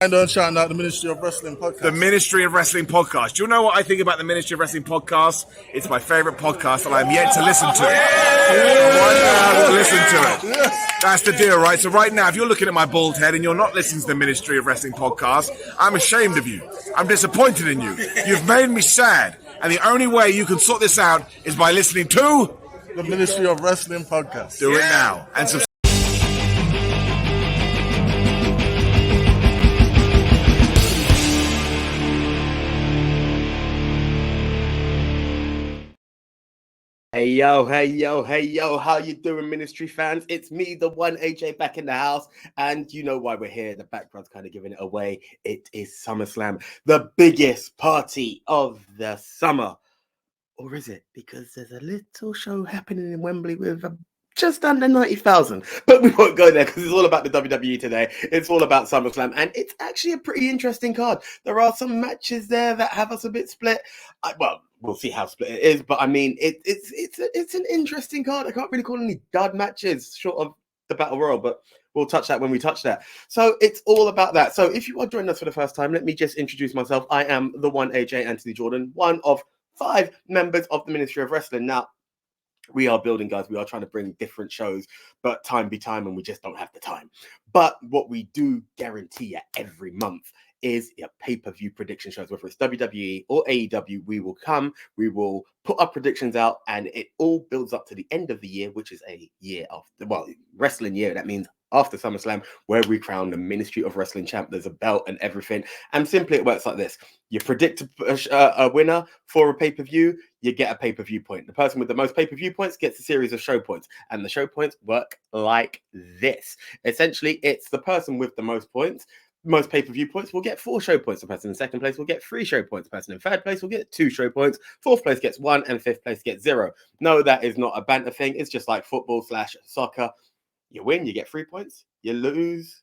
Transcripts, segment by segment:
And don't shout out the Ministry of Wrestling podcast. The Ministry of Wrestling podcast. Do you know what I think about the Ministry of Wrestling podcast? It's my favourite podcast, and I'm yet to listen to it. Right now, I will listen to it. That's the deal, right? So right now, if you're looking at my bald head and you're not listening to the Ministry of Wrestling podcast, I'm ashamed of you. I'm disappointed in you. You've made me sad. And the only way you can sort this out is by listening to the Ministry of Wrestling podcast. Do it now. And subscribe. Hey yo, how you doing, Ministry fans? It's me, the one AJ, back in the house, and you know why we're here. The background's kind of giving it away. It is SummerSlam, the biggest party of the summer. Or is it? Because there's a little show happening in Wembley with just under 90,000. But we won't go there because it's all about the WWE today. It's all about SummerSlam, and it's actually a pretty interesting card. There are some matches there that have us a bit split. We'll see how split it is, but I mean, it's an interesting card. I can't really call any dud matches short of the Battle Royal, but we'll touch that when we touch that. So it's all about that. So if you are joining us for the first time, let me just introduce myself. I am the one AJ Anthony Jordan, one of 5 members of the Ministry of Wrestling. Now, we are building, guys. We are trying to bring different shows, but time be time, and we just don't have the time. But what we do guarantee every month is a pay-per-view prediction shows, whether it's WWE or AEW. We will put our predictions out, and it all builds up to the end of the year, which is a year of, wrestling year. That means after SummerSlam, where we crown the Ministry of Wrestling champ. There's a belt and everything. And simply it works like this. You predict a winner for a pay-per-view, you get a pay-per-view point. The person with the most pay-per-view points gets a series of show points. And the show points work like this. Essentially, it's the person with the most pay-per-view points will get 4 show points. The person in second place will get 3 show points. The person in third place will get 2 show points. Fourth place gets 1, and fifth place gets 0. No, that is not a banter thing. It's just like football/soccer. You win, you get 3 points. You lose,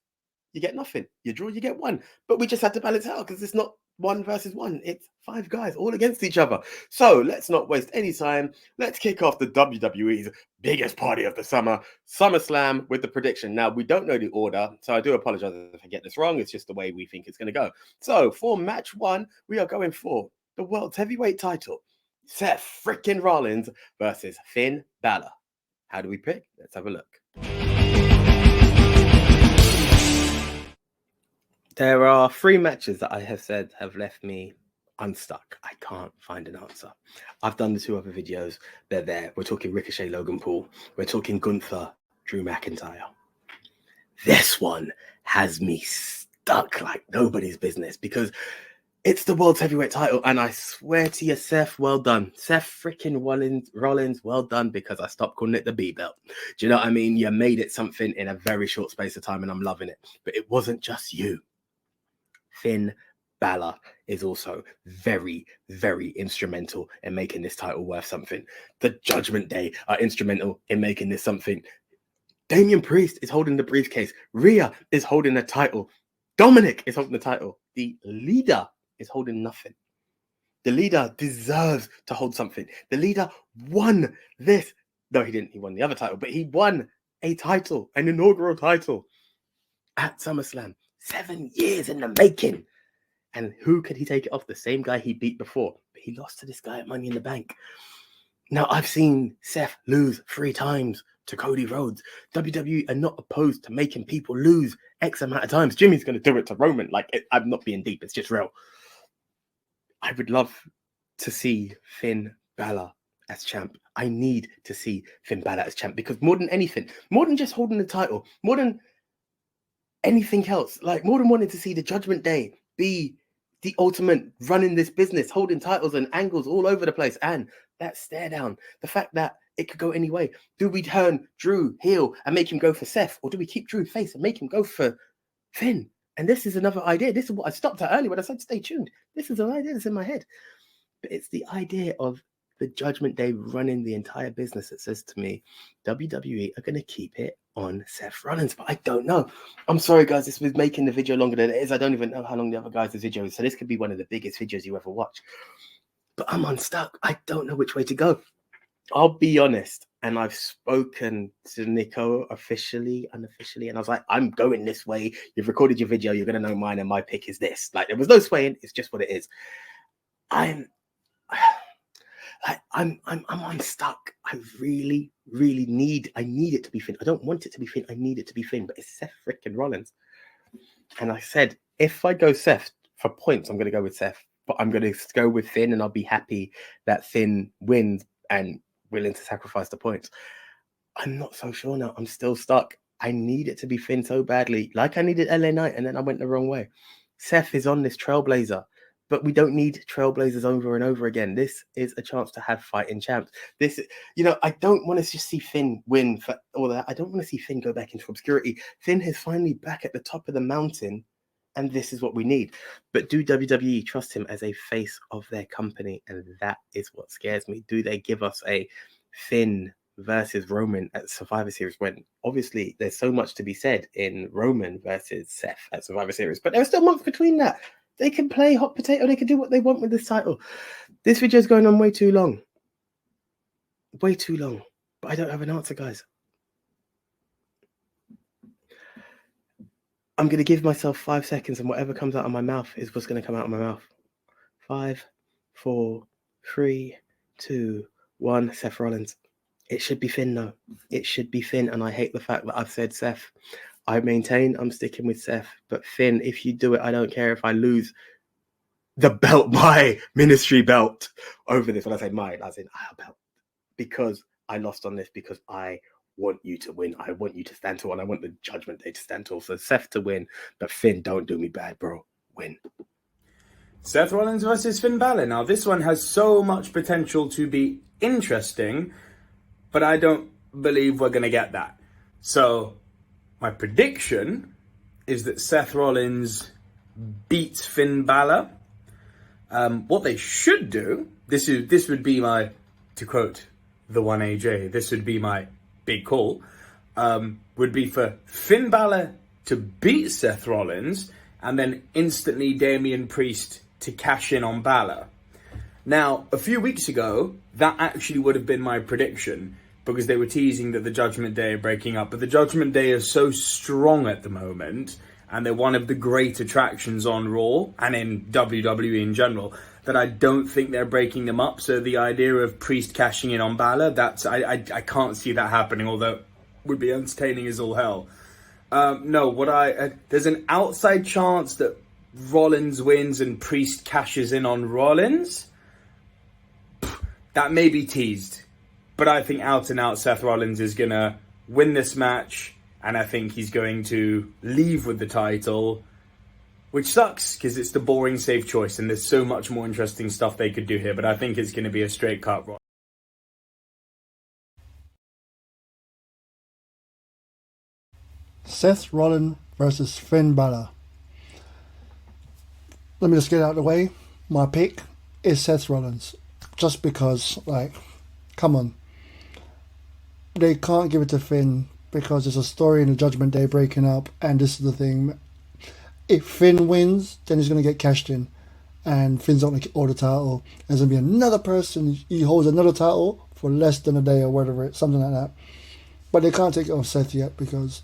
you get nothing. You draw, you get 1. But we just had to balance out because it's not 1 versus 1. It's 5 guys all against each other. So let's not waste any time. Let's kick off the WWE's biggest party of the summer, SummerSlam, with the prediction. Now, we don't know the order, so I do apologize if I get this wrong. It's just the way we think it's going to go. So for match 1, we are going for the world's heavyweight title, Seth freaking Rollins versus Finn Balor. How do we pick? Let's have a look. There are 3 matches that I have said have left me unstuck. I can't find an answer. I've done the 2 other videos. They're there. We're talking Ricochet, Logan Paul. We're talking Gunther, Drew McIntyre. This one has me stuck like nobody's business because it's the world's heavyweight title, and I swear to you, Seth, well done. Seth freaking Rollins, well done, because I stopped calling it the B belt. Do you know what I mean? You made it something in a very short space of time, and I'm loving it. But it wasn't just you. Finn Balor is also very, very instrumental in making this title worth something. The Judgment Day are instrumental in making this something. Damian Priest is holding the briefcase. Rhea is holding the title. Dominic is holding the title. The leader is holding nothing. The leader deserves to hold something. The leader won this. No, he didn't. He won the other title, but he won a title, an inaugural title at SummerSlam. 7 years in the making. And who could he take it off? The same guy he beat before. But he lost to this guy at Money in the Bank. Now, I've seen Seth lose 3 times to Cody Rhodes. WWE are not opposed to making people lose X amount of times. Jimmy's going to do it to Roman. I'm not being deep. It's just real. I would love to see Finn Balor as champ. I need to see Finn Balor as champ because more than anything, more than just holding the title, more than anything else, more than wanting to see the Judgment Day be the ultimate running this business, holding titles and angles all over the place, and that stare down, the fact that it could go any way. Do we turn Drew heel and make him go for Seth, or do we keep Drew face and make him go for Finn? And this is another idea. This is what I stopped at earlier when I said stay tuned. This is an idea that's in my head. But it's the idea of the Judgment Day running the entire business that says to me, WWE are going to keep it on Seth Rollins. But I don't know. I'm sorry, guys. This was making the video longer than it is. I don't even know how long the other guys' video is. So this could be one of the biggest videos you ever watch. But I'm unstuck. I don't know which way to go. I'll be honest. And I've spoken to Nico officially, unofficially, and I was like, I'm going this way. You've recorded your video, you're gonna know mine, and my pick is this. Like, there was no swaying, it's just what it is. I'm unstuck. I really need it to be Finn. I don't want it to be Finn. I need it to be Finn, but it's Seth freaking Rollins. And I said, if I go Seth for points, I'm going to go with Seth, but I'm going to go with Finn, and I'll be happy that Finn wins and willing to sacrifice the points. I'm not so sure now. I'm still stuck. I need it to be Finn so badly, like I needed LA Knight, and then I went the wrong way. Seth is on this trailblazer, but we don't need trailblazers over and over again. This is a chance to have fighting champs. This, I don't want to just see Finn win for all that. I don't want to see Finn go back into obscurity. Finn is finally back at the top of the mountain, and this is what we need. But do WWE trust him as a face of their company? And that is what scares me. Do they give us a Finn versus Roman at Survivor Series, when obviously there's so much to be said in Roman versus Seth at Survivor Series, but there are still months between that. They can play hot potato. They can do what they want with this title. This video is going on way too long. Way too long. But I don't have an answer, guys. I'm going to give myself 5 seconds, and whatever comes out of my mouth is what's going to come out of my mouth. 5, 4, 3, 2, 1. Seth Rollins. It should be Finn, though. It should be Finn, and I hate the fact that I've said Seth. I maintain I'm sticking with Seth, but Finn, if you do it, I don't care if I lose the belt, my ministry belt over this. When I say mine, I say our belt, because I lost on this, because I want you to win. I want you to stand tall, and I want the Judgment Day to stand tall. So Seth to win, but Finn, don't do me bad, bro. Win. Seth Rollins versus Finn Balor. Now, this one has so much potential to be interesting, but I don't believe we're going to get that. So my prediction is that Seth Rollins beats Finn Balor. What they should do, this would be my, to quote the one AJ, this would be my big call, would be for Finn Balor to beat Seth Rollins, and then instantly Damian Priest to cash in on Balor. Now, a few weeks ago, that actually would have been my prediction, because they were teasing that the Judgment Day are breaking up. But the Judgment Day is so strong at the moment, and they're one of the great attractions on Raw and in WWE in general, that I don't think they're breaking them up. So the idea of Priest cashing in on Balor, I can't see that happening, although it would be entertaining as all hell. There's an outside chance that Rollins wins and Priest cashes in on Rollins. That may be teased. But I think out and out Seth Rollins is going to win this match, and I think he's going to leave with the title, which sucks because it's the boring safe choice, and there's so much more interesting stuff they could do here, but I think it's going to be a straight cut. Seth Rollins versus Finn Balor. Let me just get out of the way. My pick is Seth Rollins. Just because, come on. They can't give it to Finn because there's a story in the Judgment Day breaking up, and this is the thing. If Finn wins, then he's going to get cashed in, and Finn's not going to get all the title. There's going to be another person, he holds another title for less than a day or whatever, something like that. But they can't take it off Seth yet because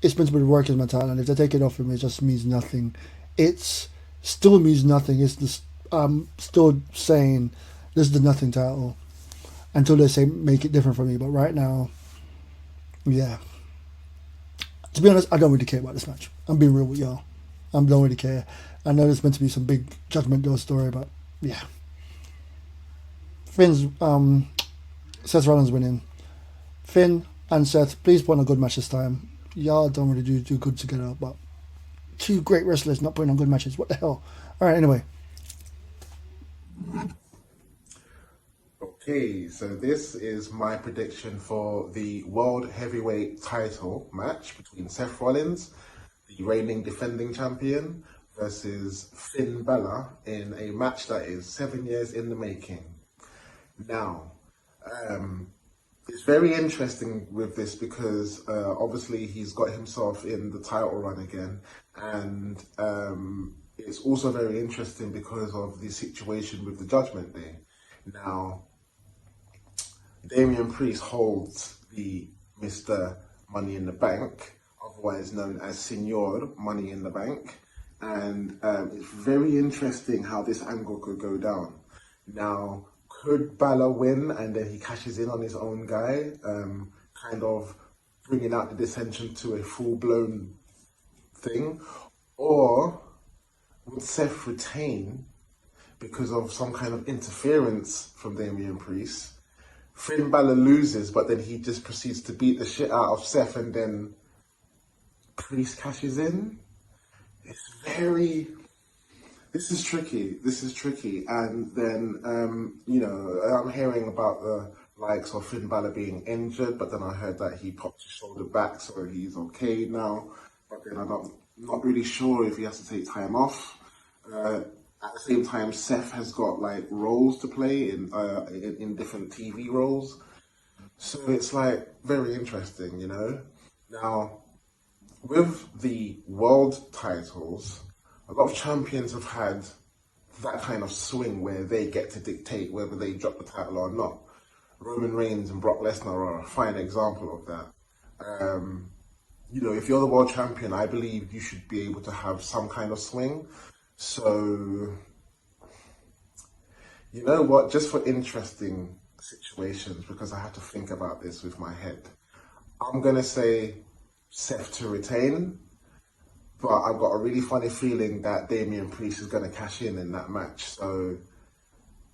it's meant to be the workers' title, and if they take it off him, it just means nothing. It still means nothing. It's just, still saying this is the nothing title until they say make it different for me. But right now, yeah. To be honest, I don't really care about this match. I'm being real with y'all. I don't really care. I know there's meant to be some big Judgment Day story, but yeah. Seth Rollins winning. Finn and Seth, please put on a good match this time. Y'all don't really do good together, but two great wrestlers not putting on good matches. What the hell? All right, anyway. Okay, so this is my prediction for the World Heavyweight title match between Seth Rollins, the reigning defending champion, versus Finn Balor in a match that is 7 years in the making. Now, it's very interesting with this because obviously he's got himself in the title run again, and it's also very interesting because of the situation with the Judgment Day. Now, Damian Priest holds the Mr. Money in the Bank, otherwise known as Senor Money in the Bank. And it's very interesting how this angle could go down. Now, could Balor win and then he cashes in on his own guy, kind of bringing out the dissension to a full-blown thing? Or would Seth retain because of some kind of interference from Damian Priest? Finn Balor loses, but then he just proceeds to beat the shit out of Seth, and then Priest cashes in. This is tricky. And then, I'm hearing about the likes of Finn Balor being injured, but then I heard that he popped his shoulder back, so he's okay now. But then I'm not really sure if he has to take time off. At the same time, Seth has got like roles to play in different TV roles, so it's like very interesting, you know. Now, with the world titles, a lot of champions have had that kind of swing where they get to dictate whether they drop the title or not. Roman Reigns and Brock Lesnar are a fine example of that. If you're the world champion, I believe you should be able to have some kind of swing. So, you know what, just for interesting situations, because I have to think about this with my head, I'm going to say Seth to retain, but I've got a really funny feeling that Damian Priest is going to cash in that match. So,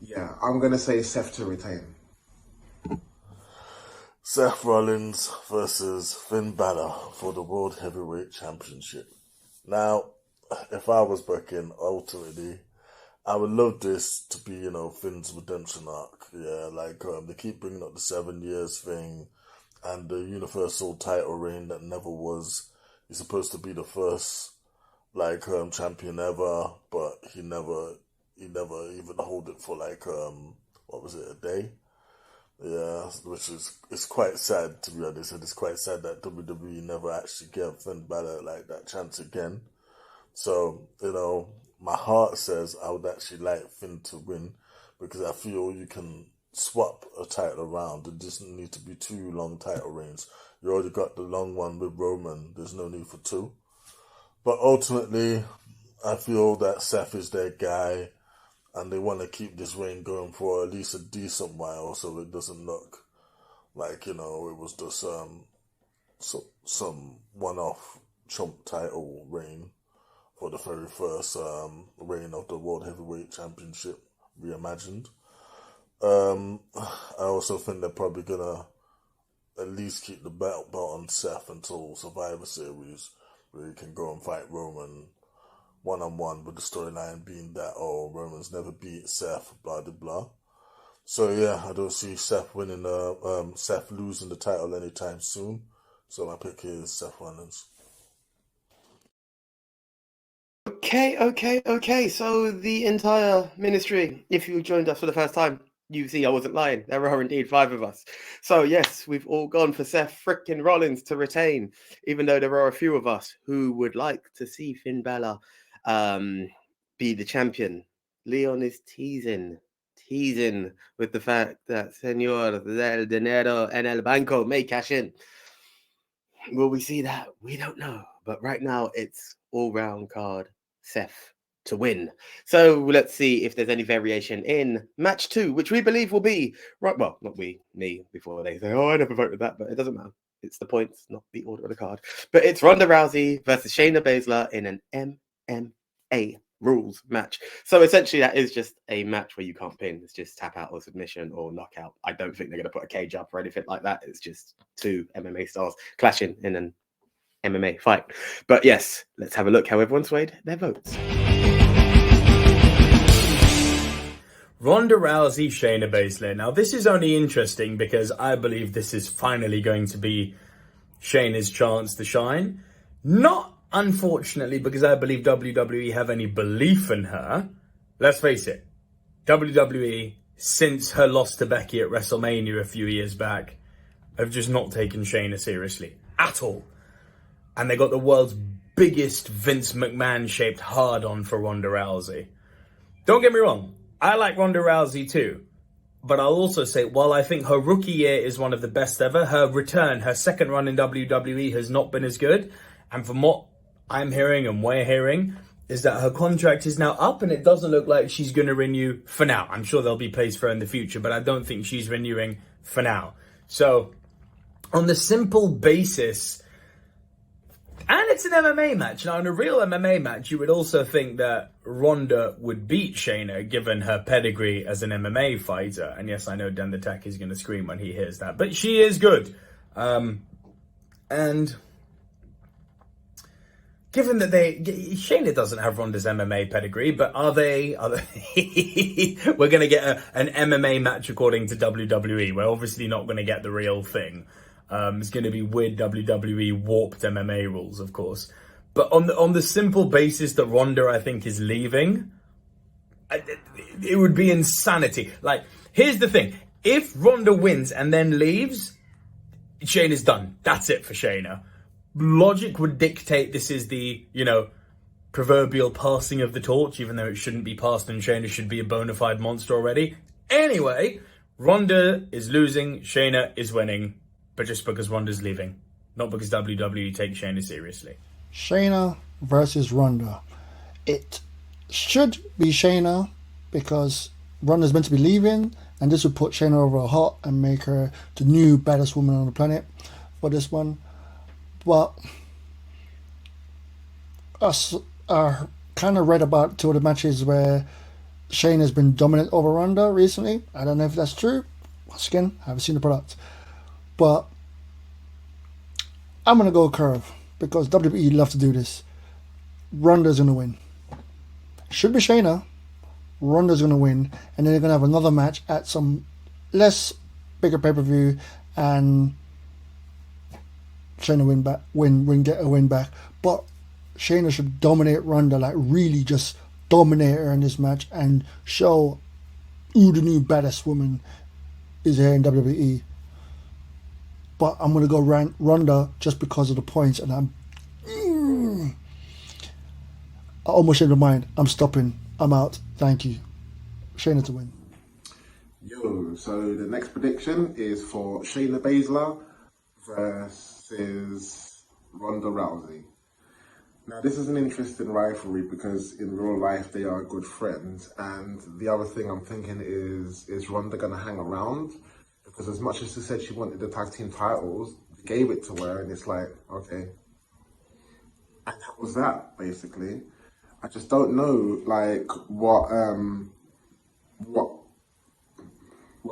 yeah, I'm going to say Seth to retain. Seth Rollins versus Finn Balor for the World Heavyweight Championship. Now, if I was booking, ultimately, I would love this to be, Finn's redemption arc. Yeah, they keep bringing up the 7 years thing and the Universal title reign that never was. He's supposed to be the first, champion ever, but he never even hold it for a day? Yeah, which it's quite sad, to be honest. And it's quite sad that WWE never actually gave Finn Balor that chance again. So, my heart says I would actually like Finn to win, because I feel you can swap a title around. It doesn't need to be 2 long title reigns. You already got the long one with Roman. There's no need for 2. But ultimately, I feel that Seth is their guy, and they want to keep this reign going for at least a decent while, so it doesn't look like, it was just some one-off chump title reign for the very first reign of the World Heavyweight Championship reimagined. I also think they're probably going to at least keep the belt on Seth until Survivor Series, where he can go and fight Roman one-on-one, with the storyline being that, Roman's never beat Seth, blah, blah, blah. So, yeah, I don't see Seth losing the title anytime soon. So my pick is Seth Rollins. Okay. So the entire ministry, if you joined us for the first time, you see I wasn't lying. There are indeed 5 of us. So yes, we've all gone for Seth frickin' Rollins to retain, even though there are a few of us who would like to see Finn Balor be the champion. Leon is teasing with the fact that Senor del Dinero en el Banco may cash in. Will we see that? We don't know. But right now, it's all-round card Seth to win. So let's see if there's any variation in match 2, which we believe will be right. Well, not me, before they say, I never voted that, but it doesn't matter. It's the points, not the order of the card. But it's Ronda Rousey versus Shayna Baszler in an MMA rules match. So essentially, that is just a match where you can't pin. It's just tap out or submission or knockout. I don't think they're going to put a cage up or anything like that. It's just 2 MMA stars clashing in an MMA fight. But yes, let's have a look how everyone swayed their votes. Ronda Rousey, Shayna Baszler. Now, this is only interesting because I believe this is finally going to be Shayna's chance to shine. Not, unfortunately, because I believe WWE have any belief in her. Let's face it, WWE, since her loss to Becky at WrestleMania a few years back, have just not taken Shayna seriously at all. And they got the world's biggest Vince McMahon-shaped hard-on for Ronda Rousey. Don't get me wrong, I like Ronda Rousey too. But I'll also say, while I think her rookie year is one of the best ever, her return, her second run in WWE has not been as good. And from what I'm hearing and we're hearing, is that her contract is now up and it doesn't look like she's going to renew for now. I'm sure there'll be place for her in the future, but I don't think she's renewing for now. So, on the simple basis, and it's an MMA match. Now, in a real MMA match, you would also think that Ronda would beat Shayna, given her pedigree as an MMA fighter. And yes, I know Dan the Tech is going to scream when he hears that, but she is good. And given that Shayna doesn't have Ronda's MMA pedigree, but are they we're going to get an MMA match according to WWE. We're obviously not going to get the real thing. It's going to be weird WWE warped MMA rules, of course. But on the simple basis that Ronda, I think, is leaving, it would be insanity. Like, here's the thing. If Ronda wins and then leaves, Shayna's done. That's it for Shayna. Logic would dictate this is the, proverbial passing of the torch, even though it shouldn't be passed and Shayna should be a bona fide monster already. Anyway, Ronda is losing, Shayna is winning. But just because Ronda's leaving, not because WWE takes Shayna seriously. Shayna versus Ronda. It should be Shayna because Ronda's meant to be leaving, and this would put Shayna over a hot and make her the new baddest woman on the planet for this one. But I kind of read about two of the matches where Shayna's been dominant over Ronda recently. I don't know if that's true. Once again, I haven't seen the product. But I'm going to go curve because WWE love to do this. Ronda's going to win. Should be Shayna. Ronda's going to win. And then they're going to have another match at some bigger pay-per-view and Shayna get a win back. But Shayna should dominate Ronda, like really just dominate her in this match and show who the new baddest woman is here in WWE. But I'm going to go Ronda just because of the points. And I almost changed my mind. I'm stopping. I'm out. Thank you. Shayna to win. Yo, so the next prediction is for Shayna Baszler versus Ronda Rousey. Now, this is an interesting rivalry because in real life they are good friends. And the other thing I'm thinking is Ronda going to hang around? Because as much as she said she wanted the tag team titles, they gave it to her, and it's like, okay. And that was that, basically. I just don't know, like, what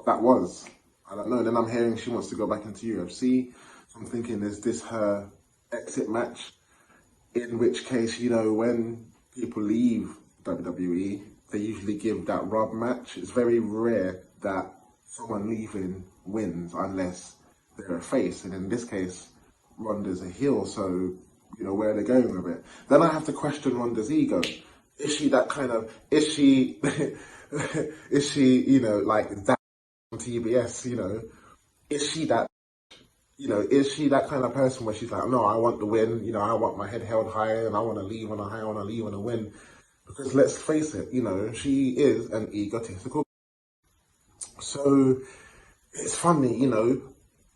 that was. I don't know. Then I'm hearing she wants to go back into UFC. So I'm thinking, is this her exit match? In which case, when people leave WWE, they usually give that rub match. It's very rare that someone leaving wins unless they're a face, and in this case Ronda's a heel, so where are they going with it? Then I have to question Ronda's ego. Is she that kind of is she like that on TBS, is she that is she that kind of person where she's like, no, I want the win, I want my head held high and I want to leave on a high, I want to leave on a win? Because let's face it, she is an egotistical. So it's funny,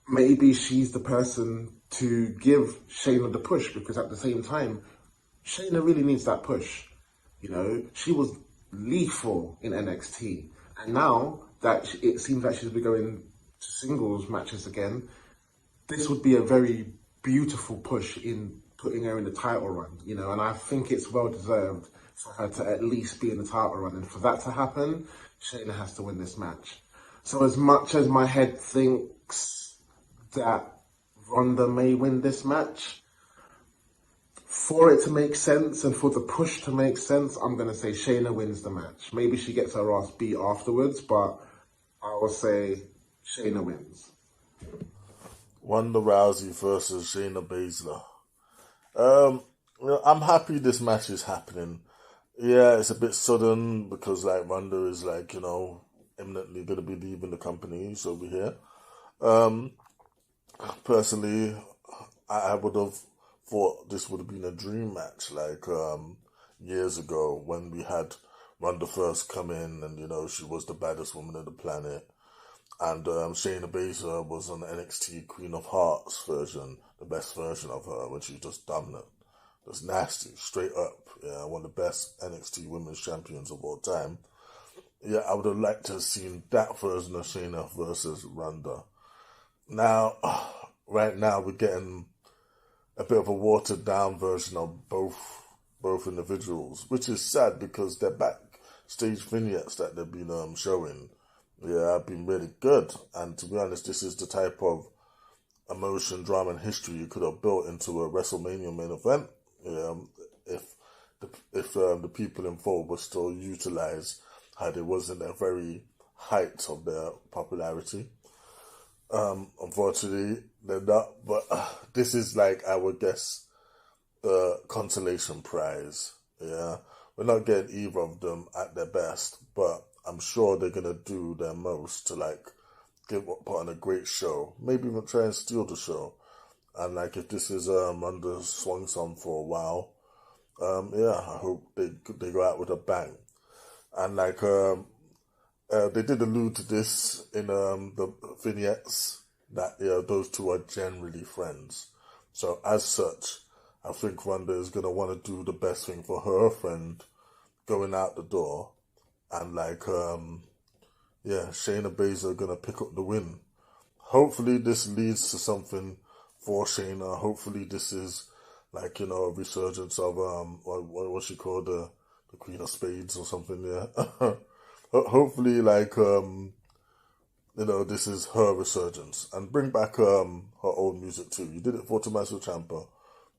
maybe she's the person to give Shayna the push, because at the same time, Shayna really needs that push. She was lethal in NXT. And now that it seems like she's been going to singles matches again, this would be a very beautiful push in putting her in the title run, and I think it's well deserved for her to at least be in the title run. And for that to happen, Shayna has to win this match. So as much as my head thinks that Ronda may win this match, for it to make sense and for the push to make sense, I'm going to say Shayna wins the match. Maybe she gets her ass beat afterwards, but I will say Shayna wins. Ronda Rousey versus Shayna Baszler. I'm happy this match is happening. Yeah, it's a bit sudden because Ronda is imminently going to be leaving the company, so we're here. Personally, I would have thought this would have been a dream match, years ago when we had Ronda first come in and, she was the baddest woman on the planet. And Shayna Baszler was on the NXT Queen of Hearts version, the best version of her, when she was just dominant. Just nasty, straight up. Yeah, one of the best NXT women's champions of all time. Yeah, I would have liked to have seen that version of Shayna versus Ronda. Now, right now, we're getting a bit of a watered down version of both individuals, which is sad because their backstage vignettes that they've been showing, yeah, have been really good. And to be honest, this is the type of emotion, drama, and history you could have built into a WrestleMania main event. If the people involved were still utilized how they was in their very height of their popularity. Unfortunately, they're not. But this is like, I would guess, the consolation prize. Yeah, we're not getting either of them at their best, but I'm sure they're gonna do their most to like put on a great show. Maybe even try and steal the show. And like, if this is under swung song for a while, yeah, I hope they go out with a bang. And like, they did allude to this in the vignettes that those two are generally friends. So as such, I think Ronda is gonna want to do the best thing for her friend going out the door, and like, yeah, Shayna Baszler gonna pick up the win. Hopefully, this leads to something for Shayna. Hopefully, this is like, a resurgence of what she called the Queen of Spades or something. Yeah. Hopefully, like, this is her resurgence, and bring back her old music too. You did it for Tommaso Ciampa.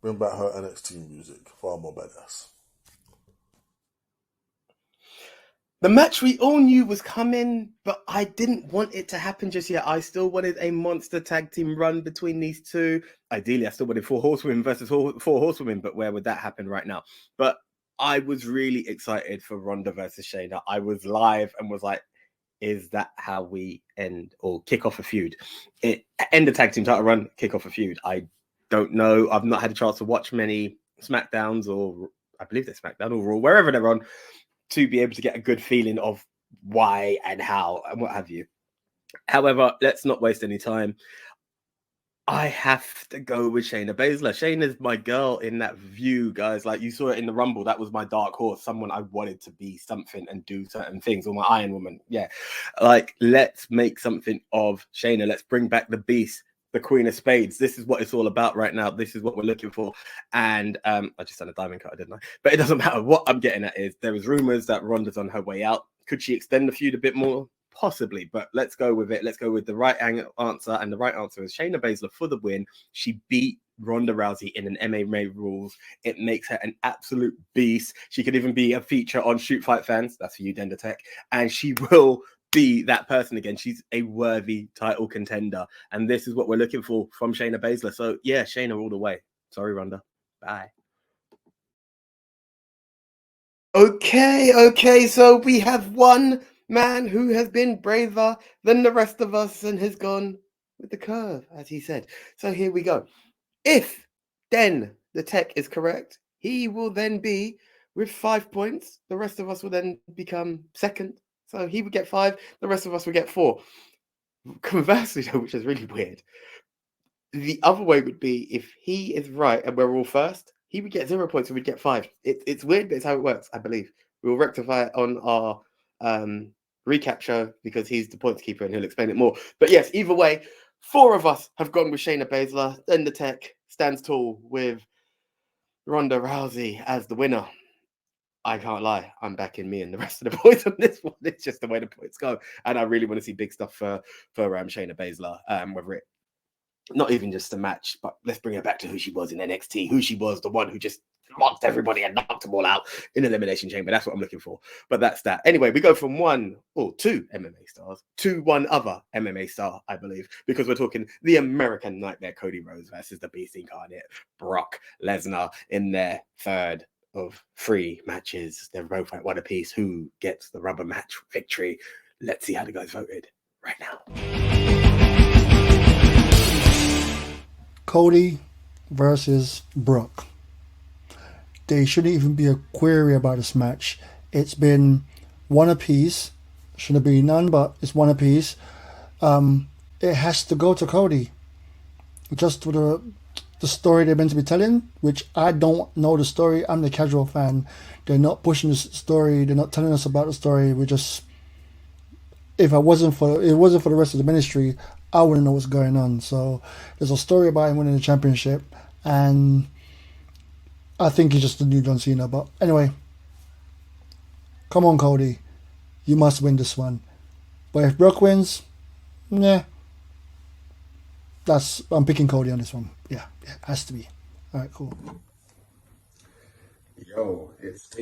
Bring back her NXT music, far more badass. The match we all knew was coming, but I didn't want it to happen just yet. I still wanted a monster tag team run between these two. Ideally, I still wanted 4 horsewomen versus 4 horsewomen, but where would that happen right now? But I was really excited for Ronda versus Shayna. I was live and was like, is that how we end or kick off a feud? End the tag team title run, kick off a feud. I don't know. I've not had a chance to watch many SmackDowns, or I believe they're SmackDown or Raw, wherever they're on, to be able to get a good feeling of why and how and what have you. However, let's not waste any time. I have to go with Shayna Baszler. Shayna's my girl in that view, guys. Like, you saw it in the Rumble. That was my dark horse, someone I wanted to be something and do certain things, or my Iron Woman. Yeah. Like, let's make something of Shayna. Let's bring back the beast, the Queen of Spades. This is what it's all about right now. This is what we're looking for. And I just done a diamond cut, didn't I? But it doesn't matter. What I'm getting at is there was rumors that Ronda's on her way out. Could she extend the feud a bit more? Possibly, but let's go with it. Let's go with the right answer. And the right answer is Shayna Baszler for the win. She beat Ronda Rousey in an MMA rules. It makes her an absolute beast. She could even be a feature on Shoot Fight Fans. That's for you, Dendertech. And she will be that person again. She's a worthy title contender. And this is what we're looking for from Shayna Baszler. So yeah, Shayna all the way. Sorry, Ronda. Bye. Okay. So we have one man who has been braver than the rest of us and has gone with the curve, as he said. So here we go. If then the tech is correct, he will then be with 5 points. The rest of us will then become second. So he would get 5. The rest of us will get 4. Conversely, which is really weird, the other way would be if he is right and we're all first, he would get 0 points and we'd get 5. It's weird, but it's how it works, I believe. We'll rectify it on our recap show because he's the points keeper and he'll explain it more. But yes, either way, 4 of us have gone with Shayna Baszler. Then the tech stands tall with Ronda Rousey as the winner. I can't lie, I'm backing me and the rest of the boys on this one. It's just the way the points go, and I really want to see big stuff for Shayna Baszler. Whether it not even just a match, but let's bring her back to who she was in NXT. Who she was, the one who just mocked everybody and knocked them all out in Elimination Chamber. That's what I'm looking for. But that's that. Anyway, we go from 2 MMA stars to one other MMA star, I believe, because we're talking the American Nightmare Cody Rhodes versus the Beast Incarnate Brock Lesnar in their third of 3 matches. They're both at one apiece. Who gets the rubber match victory? Let's see how the guys voted right now. Cody versus Brock. There shouldn't even be a query about this match. It's been one apiece. Shouldn't be none, but it's one apiece. it has to go to Cody. Just for the story they're meant to be telling, which I don't know the story. I'm the casual fan. They're not pushing the story. They're not telling us about the story. We just, if it wasn't for the rest of the ministry, I wouldn't know what's going on. So there's a story about him winning the championship, and I think he's just the new John Cena. But anyway, come on, Cody, you must win this one. But if Brock wins, yeah. I'm picking Cody on this one. Yeah, it has to be. All right, cool. Yo, it's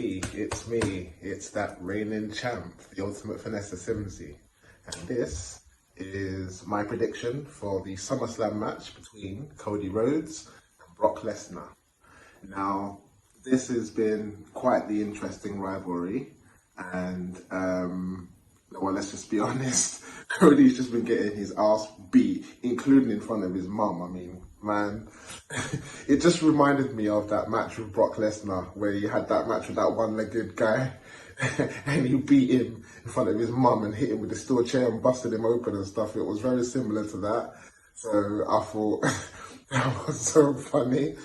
me. It's that reigning champ, the ultimate Finesse Simsy. And this is my prediction for the SummerSlam match between Cody Rhodes and Brock Lesnar. Now, this has been quite the interesting rivalry. And, well, let's just be honest. Cody's just been getting his ass beat, including in front of his mum. I mean, man, it just reminded me of that match with Brock Lesnar, where he had that match with that one-legged guy, and he beat him in front of his mum and hit him with the steel chair and busted him open and stuff. It was very similar to that. So I thought that was so funny.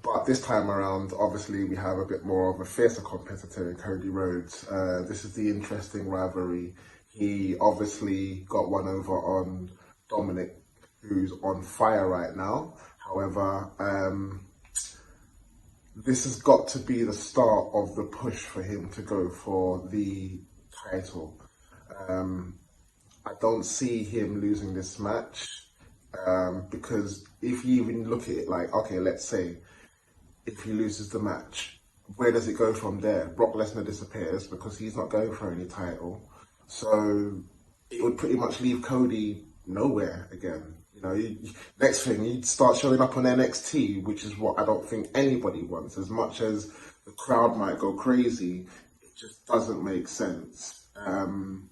But this time around, obviously, we have a bit more of a fiercer competitor in Cody Rhodes. This is the interesting rivalry. He obviously got one over on Dominic, who's on fire right now. However, this has got to be the start of the push for him to go for the title. I don't see him losing this match, because if you even look at it like, okay, let's say, if he loses the match, where does it go from there? Brock Lesnar disappears because he's not going for any title. So it would pretty much leave Cody nowhere again. You know, next thing, he'd start showing up on NXT, which is what I don't think anybody wants. As much as the crowd might go crazy, it just doesn't make sense. And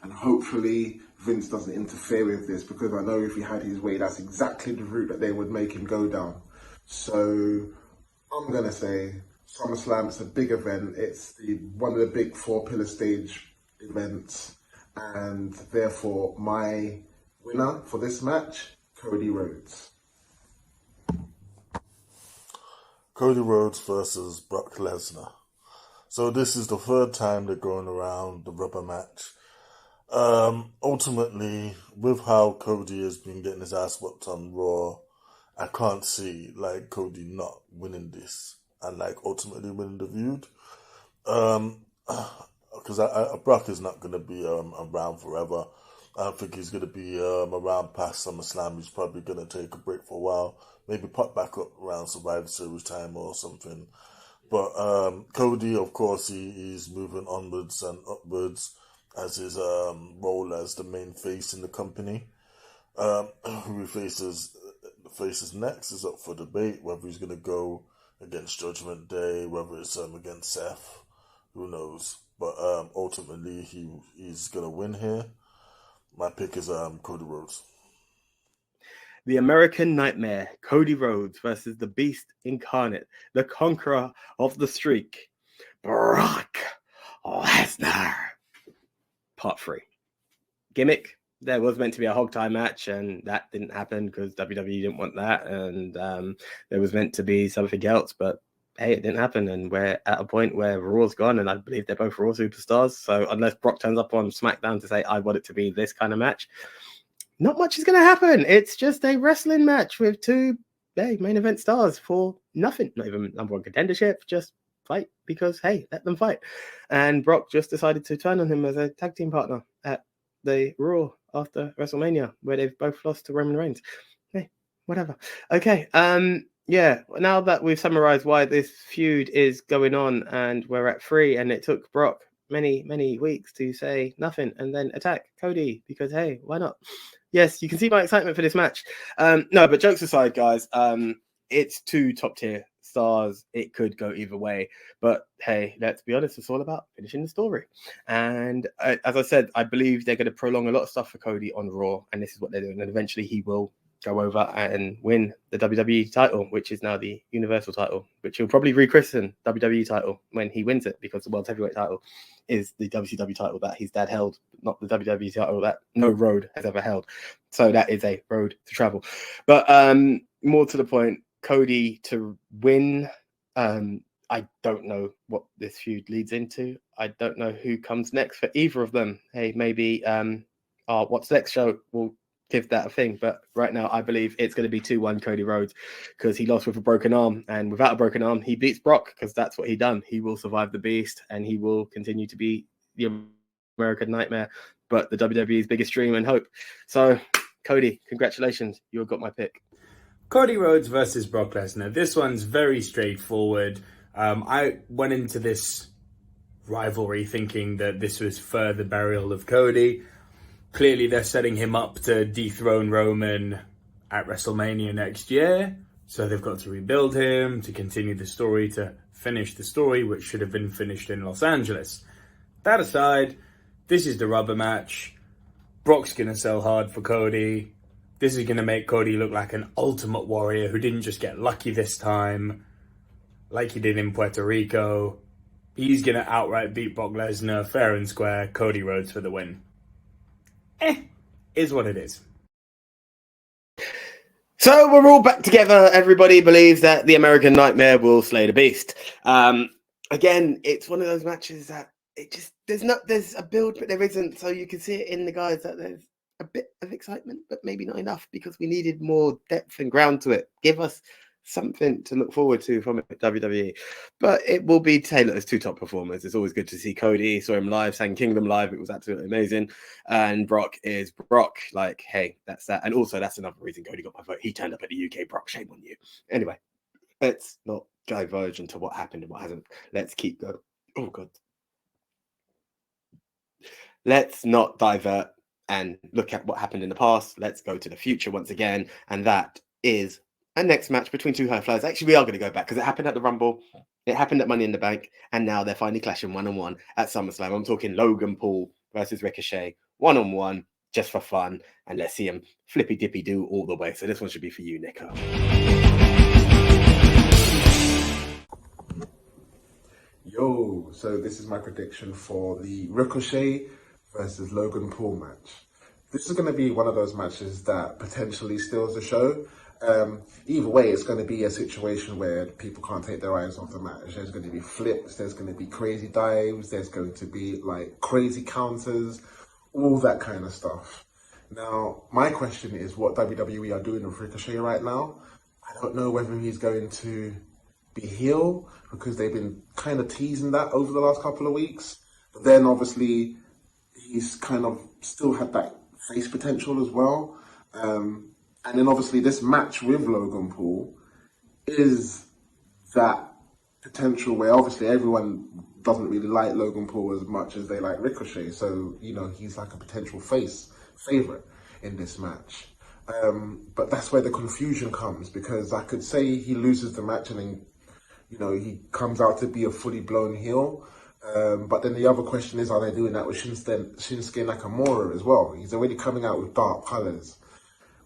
hopefully Vince doesn't interfere with this, because I know if he had his way, that's exactly the route that they would make him go down. So I'm going to say SummerSlam, it's a big event. It's one of the big 4-pillar stage events. And therefore, my winner for this match, Cody Rhodes. Cody Rhodes versus Brock Lesnar. So this is the third time they're going around the rubber match. Ultimately, with how Cody has been getting his ass whooped on Raw, I can't see like Cody not winning this and like ultimately winning the feud. Because Brock is not going to be around forever. I don't think he's going to be around past SummerSlam. He's probably going to take a break for a while. Maybe pop back up around Survivor Series time or something. But Cody, of course, he's moving onwards and upwards as his role as the main face in the company. Who he faces next is up for debate, whether he's going to go against Judgment Day, whether it's against Seth, who knows. But ultimately, he's going to win here. My pick is Cody Rhodes. The American Nightmare, Cody Rhodes versus the Beast Incarnate, the Conqueror of the Streak, Brock Lesnar. Part 3. Gimmick. There was meant to be a hog tie match, and that didn't happen because WWE didn't want that. And there was meant to be something else, but hey, it didn't happen. And we're at a point where Raw's gone, and I believe they're both Raw superstars. So unless Brock turns up on SmackDown to say, I want it to be this kind of match, not much is going to happen. It's just a wrestling match with two main event stars for nothing. Not even number one contendership, just fight because, hey, let them fight. And Brock just decided to turn on him as a tag team partner at the Raw after WrestleMania, where they've both lost to Roman Reigns. Hey, whatever. Okay, now that we've summarized why this feud is going on and we're at 3, and it took Brock many weeks to say nothing and then attack Cody because, hey, why not? Yes, you can see my excitement for this match. No, but jokes aside, guys, it's 2 top-tier stars. It could go either way. But, hey, let's be honest, it's all about finishing the story. And as I said, I believe they're going to prolong a lot of stuff for Cody on Raw, and this is what they're doing. And eventually he will go over and win the WWE title, which is now the Universal title, which he'll probably rechristen WWE title when he wins it, because the World Heavyweight title is the WCW title that his dad held, not the WWE title that no road has ever held. So that is a road to travel. But more to the point, Cody to win. I don't know what this feud leads into. I don't know who comes next for either of them. Hey, maybe What's Next show will give that a thing. But right now, I believe it's going to be 2-1 Cody Rhodes, because he lost with a broken arm. And without a broken arm, he beats Brock, because that's what he done. He will survive the beast, and he will continue to be the American Nightmare, but the WWE's biggest dream and hope. So, Cody, congratulations. You got my pick. Cody Rhodes versus Brock Lesnar. This one's very straightforward. I went into this rivalry thinking that this was further burial of Cody. Clearly, they're setting him up to dethrone Roman at WrestleMania next year. So they've got to rebuild him, to continue the story, to finish the story, which should have been finished in Los Angeles. That aside, this is the rubber match. Brock's going to sell hard for Cody. This is going to make Cody look like an ultimate warrior who didn't just get lucky this time, like he did in Puerto Rico. He's going to outright beat Brock Lesnar, fair and square. Cody Rhodes for the win. Is what it is. So we're all back together. Everybody believes that the American Nightmare will slay the beast. Again, it's one of those matches that there's a build, but there isn't. So you can see it in the guys that there's a bit of excitement, but maybe not enough, because we needed more depth and ground to it. Give us something to look forward to from WWE. But it will be tailored as two top performers. It's always good to see Cody. Saw him live, sang Kingdom live. It was absolutely amazing. And Brock is Brock. Like, hey, that's that. And also, that's another reason Cody got my vote. He turned up at the UK. Brock, shame on you. Anyway, let's not diverge into what happened and what hasn't. Let's keep going. Oh, God. Let's not divert and look at what happened in the past. Let's go to the future once again. And that is a next match between two high flyers. Actually, we are going to go back, because it happened at the Rumble. It happened at Money in the Bank. And now they're finally clashing one-on-one at SummerSlam. I'm talking Logan Paul versus Ricochet. One-on-one, just for fun. And let's see him flippy-dippy-do all the way. So this one should be for you, Nico. Yo, so this is my prediction for the Ricochet versus Logan Paul match. This is going to be one of those matches that potentially steals the show. Either way, it's going to be a situation where people can't take their eyes off the match. There's going to be flips, there's going to be crazy dives, there's going to be like crazy counters, all that kind of stuff. Now, my question is what WWE are doing with Ricochet right now. I don't know whether he's going to be heel, because they've been kind of teasing that over the last couple of weeks. But then obviously he's kind of still had that face potential as well. And then obviously this match with Logan Paul is that potential where obviously everyone doesn't really like Logan Paul as much as they like Ricochet. So, you know, he's like a potential face favorite in this match. But that's where the confusion comes, because I could say he loses the match and then, you know, he comes out to be a fully blown heel. But then the other question is, are they doing that with Shinsuke Nakamura as well? He's already coming out with dark colours,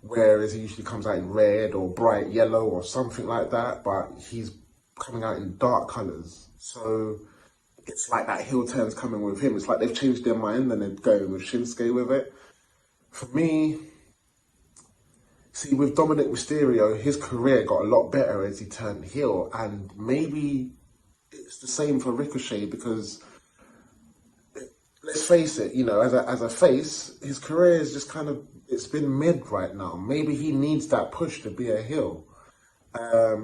whereas he usually comes out in red or bright yellow or something like that, but he's coming out in dark colours. So it's like that heel turn's coming with him. It's like they've changed their mind and they're going with Shinsuke with it. For me, see, with Dominic Mysterio, his career got a lot better as he turned heel, and maybe it's the same for Ricochet, because let's face it, you know, as a face, his career is just kind of, it's been mid right now. Maybe he needs that push to be a heel. But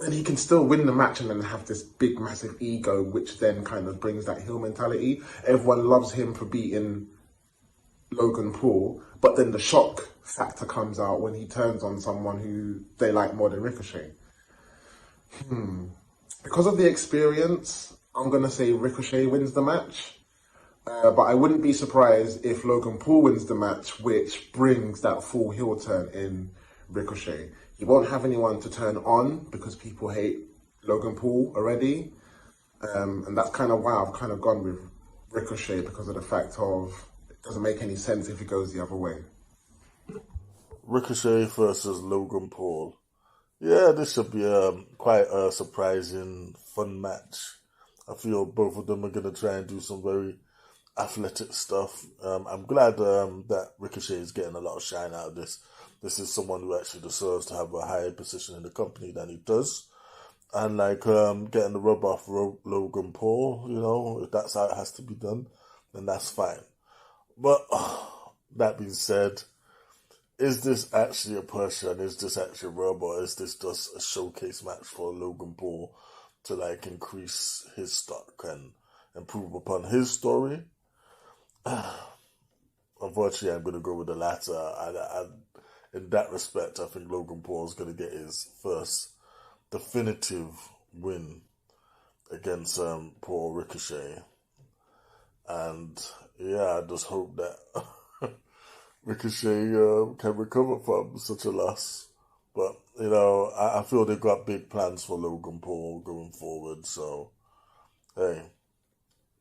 then he can still win the match and then have this big, massive ego, which then kind of brings that heel mentality. Everyone loves him for beating Logan Paul, but then the shock factor comes out when he turns on someone who they like more than Ricochet. Because of the experience, I'm going to say Ricochet wins the match. But I wouldn't be surprised if Logan Paul wins the match, which brings that full heel turn in Ricochet. He won't have anyone to turn on because people hate Logan Paul already. And that's kind of why I've kind of gone with Ricochet, because of the fact of it doesn't make any sense if he goes the other way. Ricochet versus Logan Paul. Yeah, this should be quite a surprising, fun match. I feel both of them are going to try and do some very athletic stuff. I'm glad that Ricochet is getting a lot of shine out of this. This is someone who actually deserves to have a higher position in the company than he does. And like getting the rub off Logan Paul, you know, if that's how it has to be done, then that's fine. But that being said, is this actually a push and is this actually a rub, or is this just a showcase match for Logan Paul to like increase his stock and improve upon his story? Unfortunately, I'm going to go with the latter. In that respect, I think Logan Paul is going to get his first definitive win against Paul Ricochet. And yeah, I just hope that Ricochet can recover from such a loss. But, you know, I feel they've got big plans for Logan Paul going forward. So, hey,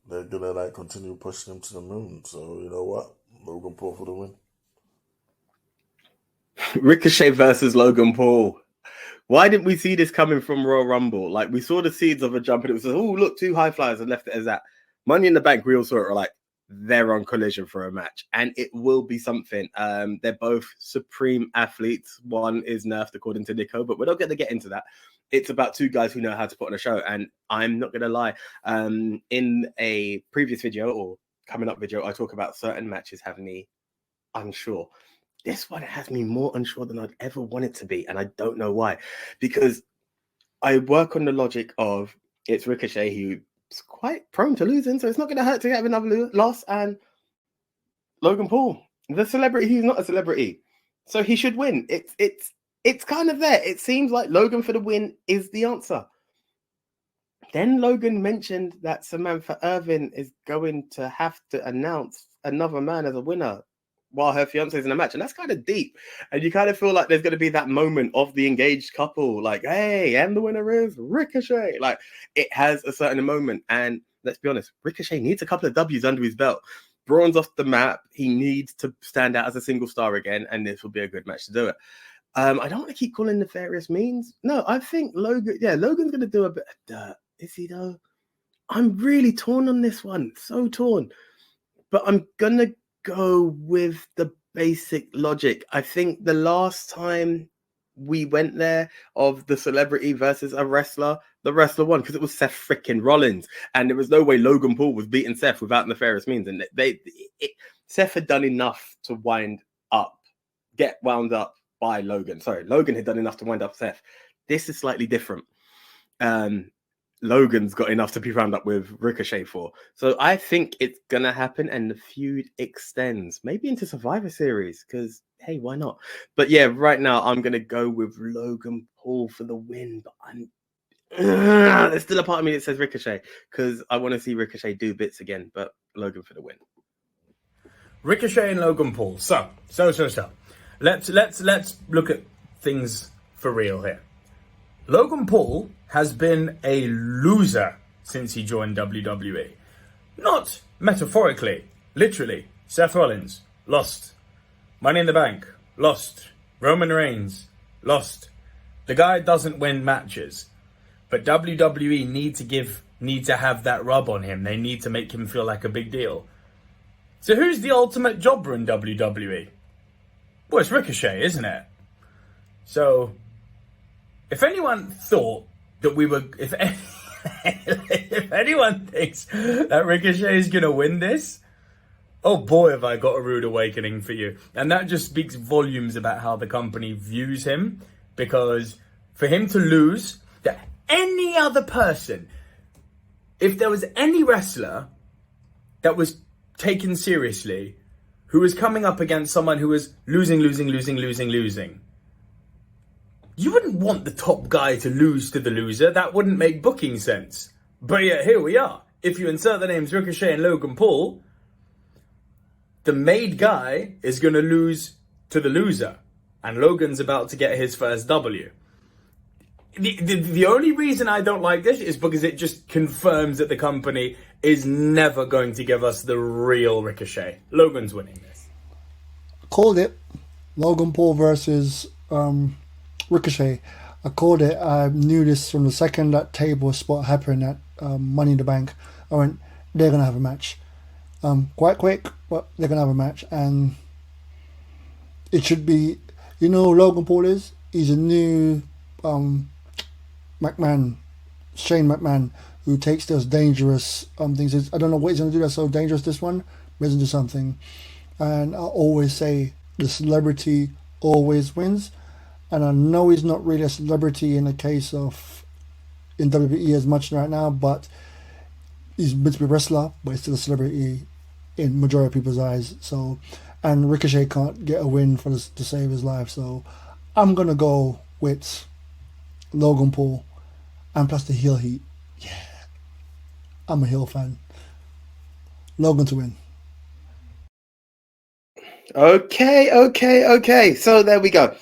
they're going to like continue pushing him to the moon. So, you know what? Logan Paul for the win. Ricochet versus Logan Paul. Why didn't we see this coming from Royal Rumble? Like, we saw the seeds of a jump and it was like, oh, look, two high flyers and left it as that. Money in the Bank, we all saw it like, they're on collision for a match. And it will be something. They're both supreme athletes. One is nerfed according to Nico, but we're not going to get into that. It's about two guys who know how to put on a show. And I'm not going to lie. In a previous video or coming up video, I talk about certain matches having me unsure. This one has me more unsure than I'd ever want it to be. And I don't know why. Because I work on the logic of it's Ricochet who's quite prone to losing. So it's not going to hurt to have another loss. And Logan Paul, the celebrity who's not a celebrity. So he should win. It's kind of there. It seems like Logan for the win is the answer. Then Logan mentioned that Samantha Irvin is going to have to announce another man as a winner while her fiance is in a match. And that's kind of deep. And you kind of feel like there's going to be that moment of the engaged couple. Like, hey, and the winner is Ricochet. Like, it has a certain moment. And let's be honest, Ricochet needs a couple of W's under his belt. Braun's off the map. He needs to stand out as a single star again. And this will be a good match to do it. I don't want to keep calling nefarious means. No, I think Logan's going to do a bit of dirt. Is he though? I'm really torn on this one. So torn. But I'm going to go with the basic logic. I think the last time we went there of the celebrity versus a wrestler, the wrestler won because it was Seth freaking Rollins. And there was no way Logan Paul was beating Seth without nefarious means. And Seth had done enough to get wound up by Logan. Sorry, Logan had done enough to wind up Seth. This is slightly different. Logan's got enough to be round up with Ricochet for. So I think it's going to happen and the feud extends. Maybe into Survivor Series because, hey, why not? But yeah, right now I'm going to go with Logan Paul for the win. But there's still a part of me that says Ricochet because I want to see Ricochet do bits again. But Logan for the win. Ricochet and Logan Paul. So. Let's look at things for real here. Logan Paul has been a loser since he joined WWE. Not metaphorically, literally. Seth Rollins, lost. Money in the Bank, lost. Roman Reigns, lost. The guy doesn't win matches. But WWE need to have that rub on him. They need to make him feel like a big deal. So who's the ultimate jobber in WWE? Well, it's Ricochet, isn't it? So, if anyone thought that if anyone thinks that Ricochet is going to win this, oh boy, have I got a rude awakening for you. And that just speaks volumes about how the company views him. Because for him to lose, that any other person, if there was any wrestler that was taken seriously, who was coming up against someone who was losing, you wouldn't want the top guy to lose to the loser. That wouldn't make booking sense. But yet, here we are. If you insert the names Ricochet and Logan Paul, the made guy is going to lose to the loser. And Logan's about to get his first W. The only reason I don't like this is because it just confirms that the company is never going to give us the real Ricochet. Logan's winning this. Called it. Logan Paul versus Ricochet. I called it. I knew this from the second that table spot happened at Money in the Bank. I went, they're going to have a match. Quite quick, but they're going to have a match. And it should be, you know who Logan Paul is? He's a new McMahon, Shane McMahon, who takes those dangerous things. I don't know what he's going to do that's so dangerous this one, but he's going to do something. And I always say the celebrity always wins. And I know he's not really a celebrity in the case of in WWE as much right now, but he's meant to be a wrestler, but he's still a celebrity in majority of people's eyes. So, and Ricochet can't get a win for this, to save his life. So, I'm gonna go with Logan Paul, and plus the heel heat. Yeah, I'm a heel fan. Logan to win. Okay. So there we go.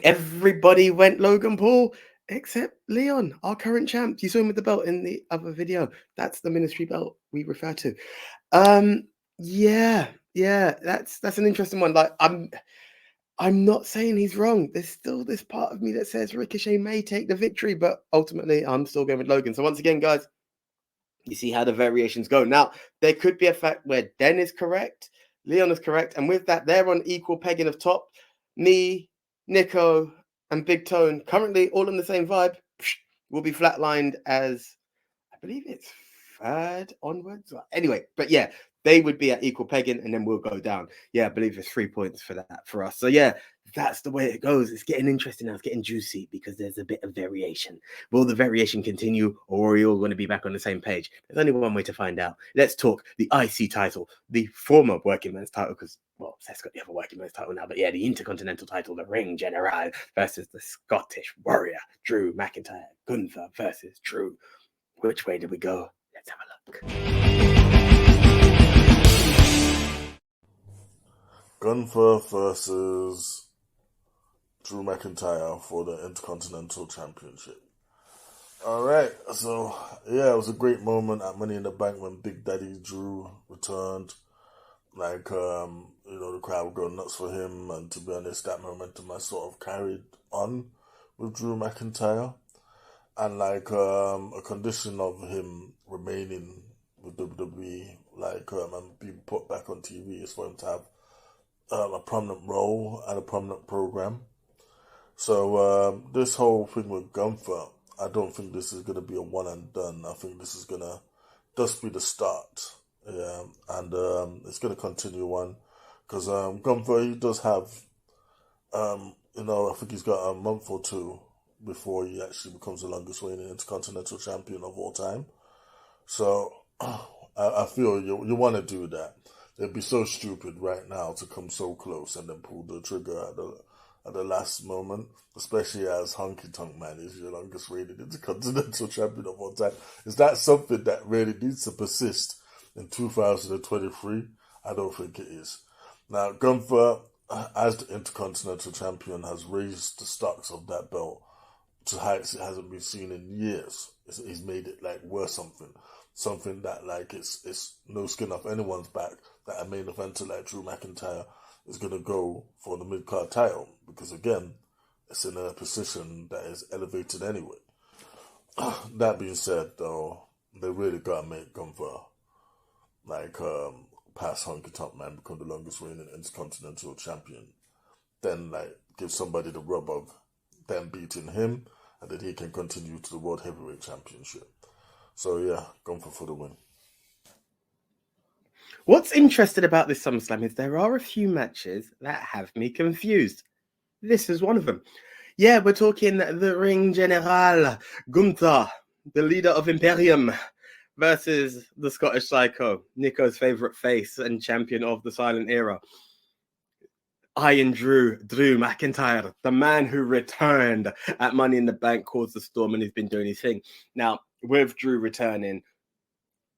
Everybody went Logan Paul except Leon, our current champ. You saw him with the belt in the other video. That's the ministry belt we refer to. Yeah, that's an interesting one. Like I'm not saying he's wrong. There's still this part of me that says Ricochet may take the victory, but ultimately I'm still going with Logan. So once again, guys, you see how the variations go. Now, there could be a fact where Den is correct, Leon is correct, and with that, they're on equal pegging of top. Me, Nico, and Big Tone, currently all on the same vibe, will be flatlined as, I believe it's third onwards. Anyway, but yeah, they would be at equal pegging, and then we'll go down. Yeah, I believe it's 3 points for that for us. So yeah, that's the way it goes. It's getting interesting now. It's getting juicy because there's a bit of variation. Will the variation continue, or are we all going to be back on the same page? There's only one way to find out. Let's talk the IC title, the former working man's title, because, well, Seth's got the other working man's title now, but yeah, the Intercontinental title, the Ring General versus the Scottish Warrior, Drew McIntyre. Gunther versus Drew. Which way did we go? Let's have a look. Gunther versus Drew McIntyre for the Intercontinental Championship. Alright, so yeah, it was a great moment at Money in the Bank when Big Daddy Drew returned. Like, the crowd would go nuts for him, and to be honest, that momentum I sort of carried on with Drew McIntyre. And like a condition of him remaining with WWE, and being put back on TV, is for him to have a prominent role and a prominent program. So this whole thing with Gunther, I don't think this is going to be a one and done. I think this is going to just be the start. Yeah, and it's going to continue on because Gunther, he does have, I think he's got a month or two before he actually becomes the longest reigning Intercontinental Champion of all time. So I feel you want to do that. It'd be so stupid right now to come so close and then pull the trigger at the last moment, especially as Honky Tonk Man is your longest reigning Intercontinental Champion of all time. Is that something that really needs to persist in 2023? I don't think it is. Now, Gunther, as the Intercontinental Champion, has raised the stocks of that belt to heights it hasn't been seen in years. He's made it like worth something that like it's no skin off anyone's back that a main eventer like Drew McIntyre is gonna go for the mid-card title, because again, it's in a position that is elevated anyway. That being said, though, they really gotta make Gunther pass Honky Tonk Man, become the longest reigning Intercontinental Champion. Then give somebody the rub of them beating him, and then he can continue to the World Heavyweight Championship. So yeah, Gunther for the win. What's interesting about this SummerSlam is there are a few matches that have me confused. This is one of them. Yeah, we're talking the Ring General, Gunther, the leader of Imperium, versus the Scottish Psycho, Nico's favourite face and champion of the Silent Era. Iron Drew McIntyre, the man who returned at Money in the Bank, caused the storm, and he's been doing his thing. Now, with Drew returning,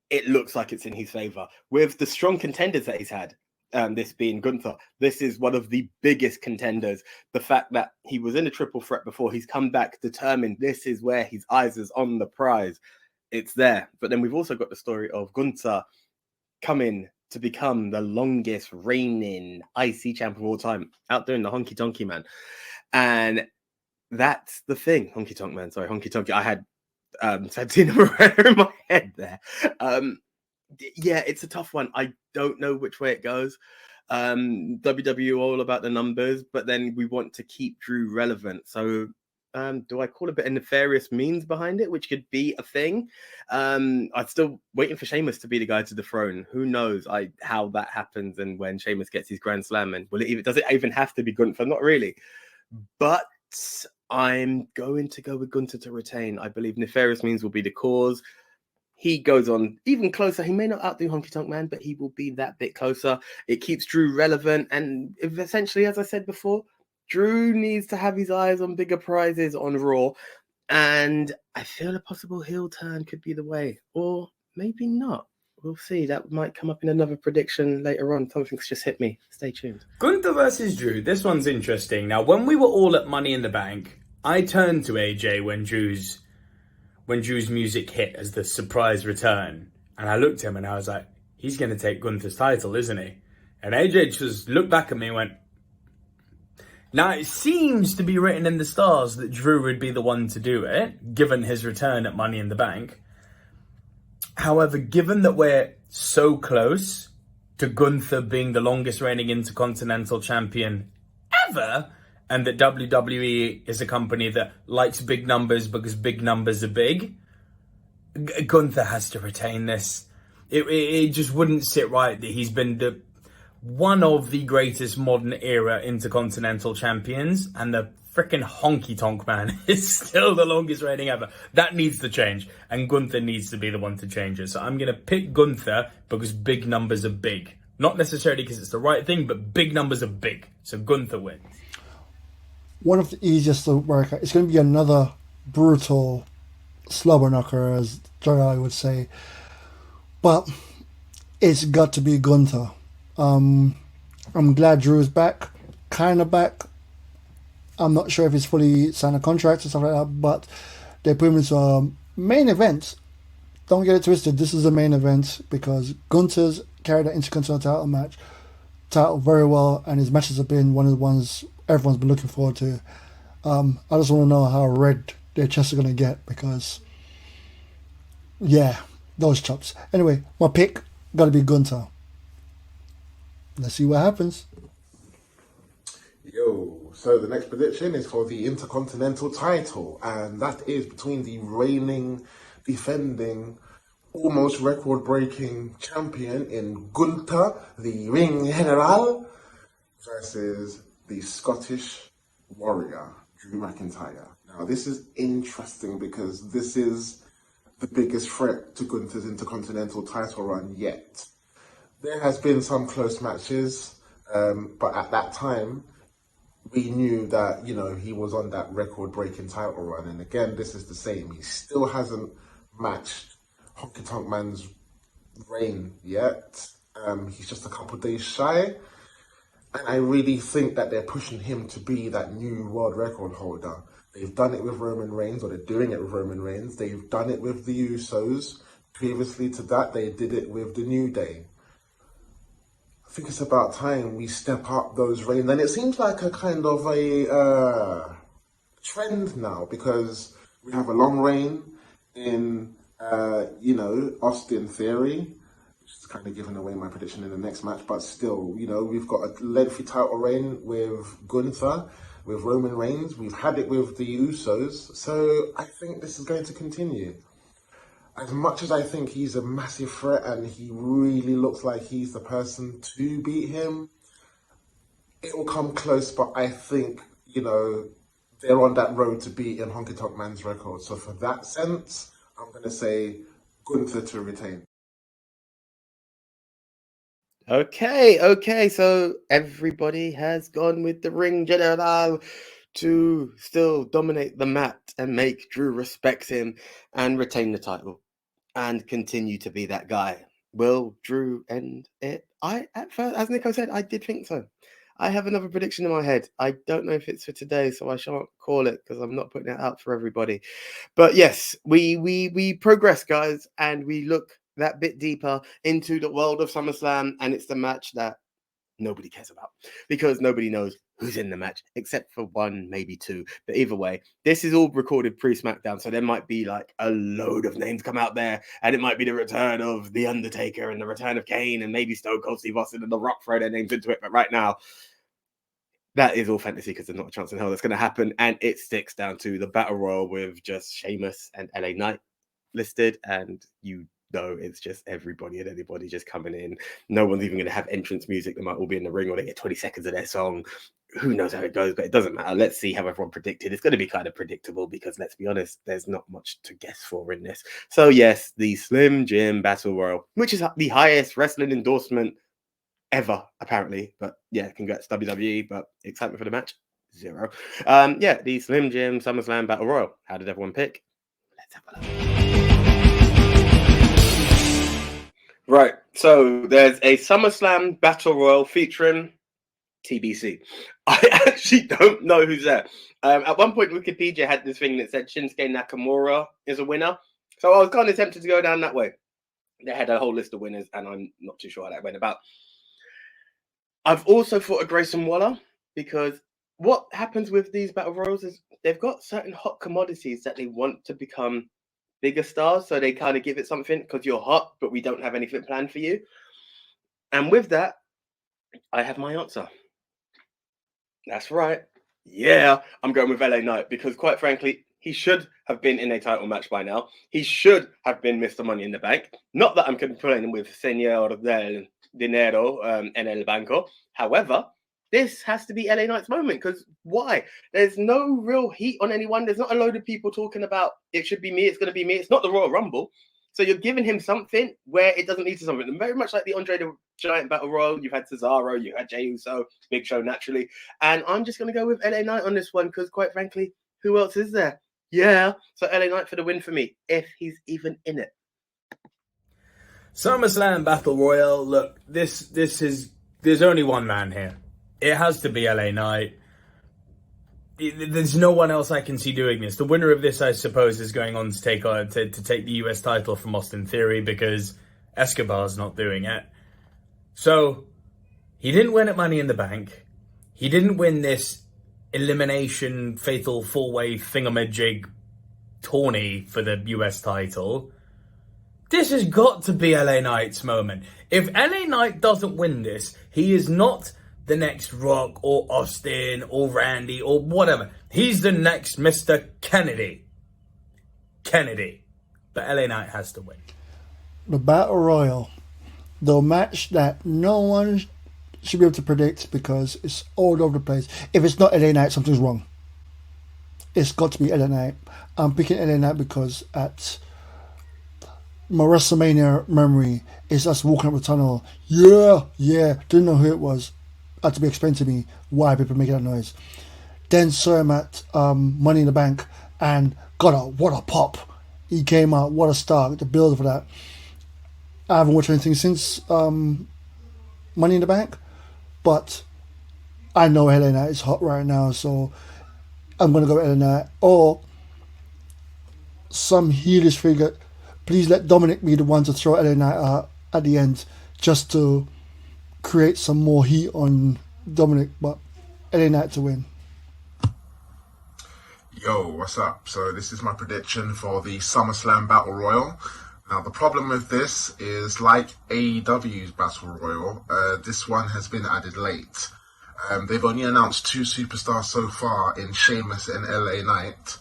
it looks like it's in his favour. With the strong contenders that he's had, this being Gunther, this is one of the biggest contenders. The fact that he was in a triple threat before, he's come back determined this is where his eyes is on the prize. It's there. But then we've also got the story of Gunther coming to become the longest reigning IC champion of all time, outdoing the Honky Tonky Man. And that's the thing. Honky Tonk Man, sorry, Honky Tonky. I had Santino Marella in my head there. Yeah, it's a tough one. I don't know which way it goes. WWE all about the numbers, but then we want to keep Drew relevant. So do I call a bit of nefarious means behind it, which could be a thing? I'm still waiting for Sheamus to be the guy to dethrone. Who knows how that happens and when Sheamus gets his Grand Slam, and does it even have to be Gunther? Not really. But I'm going to go with Gunther to retain. I believe nefarious means will be the cause. He goes on even closer. He may not outdo Honky Tonk Man, but he will be that bit closer. It keeps Drew relevant. And essentially, as I said before, Drew needs to have his eyes on bigger prizes on Raw. And I feel a possible heel turn could be the way. Or maybe not. We'll see. That might come up in another prediction later on. Something's just hit me. Stay tuned. Gunther versus Drew. This one's interesting. Now, when we were all at Money in the Bank, I turned to AJ when Drew's music hit as the surprise return. And I looked at him and I was like, he's going to take Gunther's title, isn't he? And AJ just looked back at me and went, now it seems to be written in the stars that Drew would be the one to do it, given his return at Money in the Bank. However, given that we're so close to Gunther being the longest reigning Intercontinental Champion ever, and that WWE is a company that likes big numbers because big numbers are big, Gunther has to retain this. It just wouldn't sit right that he's been one of the greatest modern era Intercontinental Champions, and the freaking Honky Tonk Man is still the longest reigning ever. That needs to change, and Gunther needs to be the one to change it. So I'm going to pick Gunther because big numbers are big. Not necessarily because it's the right thing, but big numbers are big. So Gunther wins. One of the easiest to work out. It's going to be another brutal slobber knocker, as Jerry would say. But it's got to be Gunther. I'm glad Drew's back. Kind of back. I'm not sure if he's fully signed a contract or stuff like that, but they put him into a main event. Don't get it twisted. This is a main event because Gunther's carried that Intercontinental title very well, and his matches have been one of the ones everyone's been looking forward to. I just want to know how red their chests are going to get because, yeah, those chops. Anyway, my pick got to be Gunther. Let's see what happens. So the next prediction is for the Intercontinental title, and that is between the reigning, defending, almost record-breaking champion in Gunther, the Ring General, versus the Scottish Warrior, Drew McIntyre. Now, this is interesting because this is the biggest threat to Gunther's Intercontinental title run yet. There has been some close matches, but at that time, we knew that, he was on that record-breaking title run. And again, this is the same. He still hasn't matched Honky Tonk Man's reign yet. He's just a couple days shy. And I really think that they're pushing him to be that new world record holder. They've done it with Roman Reigns, or they're doing it with Roman Reigns. They've done it with the Usos. Previously to that, they did it with the New Day. I think it's about time we step up those reigns. And it seems like a kind of a trend now, because we have a long reign in, Austin Theory, which is kind of giving away my prediction in the next match. But still, we've got a lengthy title reign with Gunther, with Roman Reigns. We've had it with the Usos. So I think this is going to continue. As much as I think he's a massive threat and he really looks like he's the person to beat him, it will come close, but I think, they're on that road to beating Honky Tonk Man's record. So for that sense, I'm going to say Gunther to retain. Okay. So everybody has gone with the Ring General to still dominate the mat and make Drew respect him and retain the title and continue to be that guy. Will Drew end it? At first, as Nico said, I did think so. I have another prediction in my head. I don't know if it's for today, so I shan't call it because I'm not putting it out for everybody. But yes, we progress, guys, and we look that bit deeper into the world of SummerSlam, and it's the match that nobody cares about because nobody knows who's in the match except for one, maybe two. But either way, this is all recorded pre-SmackDown, so there might be like a load of names come out there, and it might be the return of The Undertaker and the return of Kane and maybe Stone Cold Steve Austin and The Rock throw their names into it. But right now, that is all fantasy because there's not a chance in hell that's going to happen, and it sticks down to the Battle Royal with just Sheamus and LA Knight listed, and you know it's just everybody and anybody just coming in. No one's even going to have entrance music. They might all be in the ring or they get 20 seconds of their song. Who knows how it goes, but it doesn't matter. Let's see how everyone predicted. It's going to be kind of predictable because, let's be honest, there's not much to guess for in this. So yes, the Slim Jim Battle Royal, which is the highest wrestling endorsement ever, apparently. But yeah, congrats WWE, but excitement for the match? Zero. Yeah, the Slim Jim SummerSlam Battle Royal. How did everyone pick? Let's have a look. Right, so there's a SummerSlam Battle Royal featuring TBC. I actually don't know who's there. At one point, Wikipedia had this thing that said Shinsuke Nakamura is a winner. So I was kind of tempted to go down that way. They had a whole list of winners, and I'm not too sure how that went about. I've also thought of Grayson Waller, because what happens with these Battle Royals is they've got certain hot commodities that they want to become bigger stars, so they kind of give it something because you're hot, but we don't have anything planned for you. And with that, I have my answer. That's right. Yeah, I'm going with LA Knight because, quite frankly, he should have been in a title match by now. He should have been Mr. Money in the Bank. Not that I'm complaining with Señor del Dinero en el Banco. However, this has to be LA Knight's moment because why? There's no real heat on anyone. There's not a load of people talking about it should be me, it's going to be me. It's not the Royal Rumble. So you're giving him something where it doesn't need to something. And very much like the Andre the Giant Battle Royal, you've had Cesaro, you had Jey Uso, Big Show naturally. And I'm just going to go with LA Knight on this one because, quite frankly, who else is there? Yeah. So LA Knight for the win for me, if he's even in it. SummerSlam Battle Royal. Look, this is, there's only one man here. It has to be LA Knight. There's no one else I can see doing this. The winner of this, I suppose, is going on to take the US title from Austin Theory because Escobar's not doing it. So he didn't win at Money in the Bank. He didn't win this elimination fatal four-way thingamajig tourney for the US title. This has got to be LA Knight's moment. If LA Knight doesn't win this, he is not the next Rock or Austin or Randy or whatever. He's the next Mr. Kennedy. But LA Knight has to win. The Battle Royal, the match that no one should be able to predict because it's all over the place. If it's not LA Knight, something's wrong. It's got to be LA Knight. I'm picking LA Knight because at my WrestleMania memory is us walking up the tunnel. Yeah, didn't know who it was. Had to be explained to me why people making that noise. Then saw him at Money in the Bank and what a pop. He came out, what a star, the build for that. I haven't watched anything since Money in the Bank, but I know LA Knight is hot right now, so I'm going to go with LA Knight. Or some heelish figure. Please let Dominic be the one to throw LA Knight out at the end just to create some more heat on Dominic, but LA Knight to win. Yo, what's up? So this is my prediction for the SummerSlam Battle Royal. Now the problem with this is, like AEW's Battle Royal, this one has been added late. They've only announced 2 superstars so far in Sheamus and LA Knight,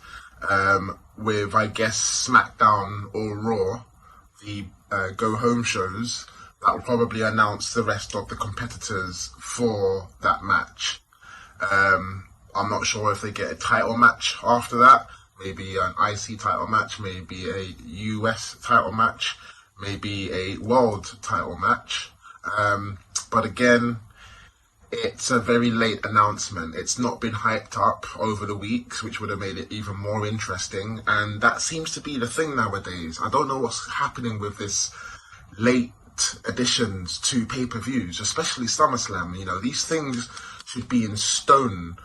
with, I guess, SmackDown or Raw, the go-home shows, that will probably announce the rest of the competitors for that match. I'm not sure if they get a title match after that, maybe an IC title match, maybe a US title match, maybe a world title match. But again, it's a very late announcement. It's not been hyped up over the weeks, which would have made it even more interesting. And that seems to be the thing nowadays. I don't know what's happening with this late additions to pay-per-views, especially SummerSlam. You know, these things should be in stone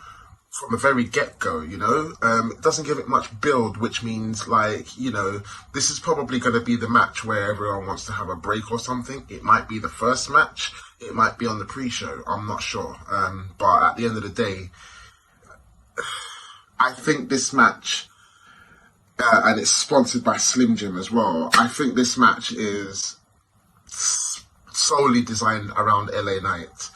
from the very get-go, you know. It doesn't give it much build, which means, like, you know, this is probably going to be the match where everyone wants to have a break or something. It might be the first match. It might be on the pre-show. I'm not sure. But at the end of the day, I think this match, and it's sponsored by Slim Jim as well, I think this match is solely designed around LA Knight.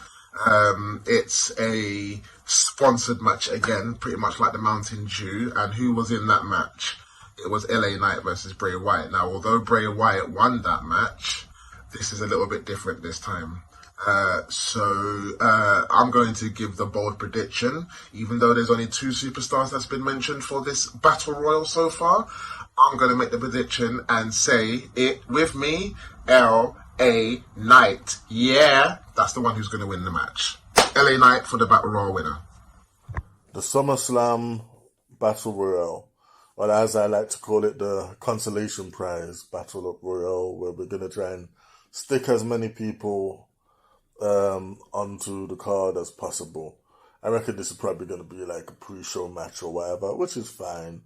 It's a sponsored match again, pretty much like the Mountain Dew. And who was in that match? It was LA Knight versus Bray Wyatt. Now, although Bray Wyatt won that match, this is a little bit different this time. So I'm going to give the bold prediction, even though there's only 2 superstars that's been mentioned for this Battle Royal so far. I'm going to make the prediction and say it with me, LA Knight. Yeah, that's the one who's going to win the match. LA Knight for the Battle Royal winner. The SummerSlam Battle Royale, or as I like to call it, the Consolation Prize Battle Royale, where we're going to try and stick as many people onto the card as possible. I reckon this is probably going to be like a pre-show match or whatever, which is fine.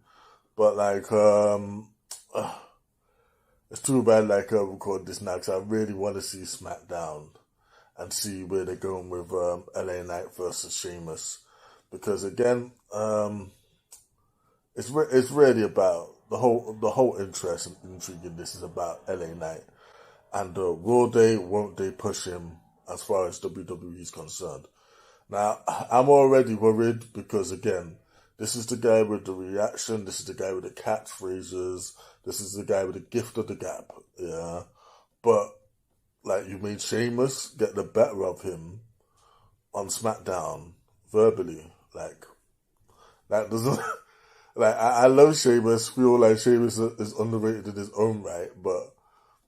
But like, it's too bad like I record this now because I really want to see SmackDown and see where they're going with LA Knight versus Sheamus. Because again, it's really about the whole interest and intrigue in this is about LA Knight. And will they, won't they push him as far as WWE is concerned? Now, I'm already worried because, again, this is the guy with the reaction, this is the guy with the catchphrases, this is the guy with the gift of the gab, yeah? But, like, you made Sheamus get the better of him on SmackDown, verbally, like, that doesn't... Like, I love Sheamus, feel like Sheamus is underrated in his own right, but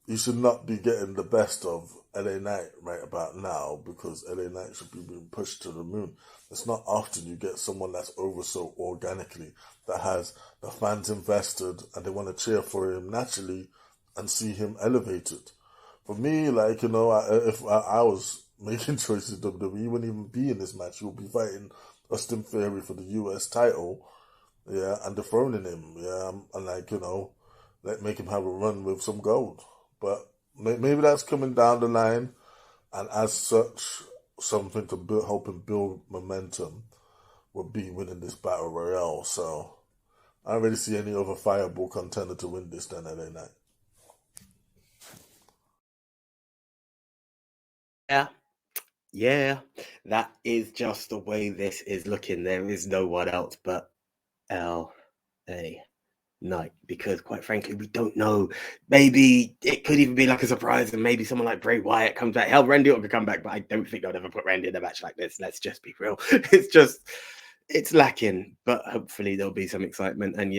you should not be getting the best of LA Knight right about now because LA Knight should be being pushed to the moon. It's not often you get someone that's over so organically, that has the fans invested and they want to cheer for him naturally and see him elevated. For me, like, you know, if I was making choices, WWE wouldn't even be in this match. He would be fighting Austin Theory for the US title, yeah, and dethroning him, yeah, and like, you know, make him have a run with some gold. But maybe that's coming down the line, and as such, something to help him build momentum would be winning this Battle Royale. So I don't really see any other fireable contender to win this than LA Knight. Yeah, that is just the way this is looking. There is no one else but LA Knight, because quite frankly, we don't know. Maybe it could even be like a surprise, and maybe someone like Bray Wyatt comes back. Hell, Randy Orton could come back, but I don't think they'll ever put Randy in a match like this. Let's just be real. It's lacking, but hopefully there'll be some excitement. And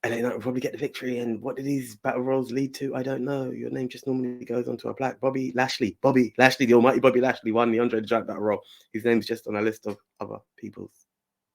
and then will probably get the victory. And what do these battle royals lead to? I don't know. Your name just normally goes onto a plaque. Bobby Lashley, the almighty Bobby Lashley won the Andre the Giant battle royal. His name's just on a list of other people's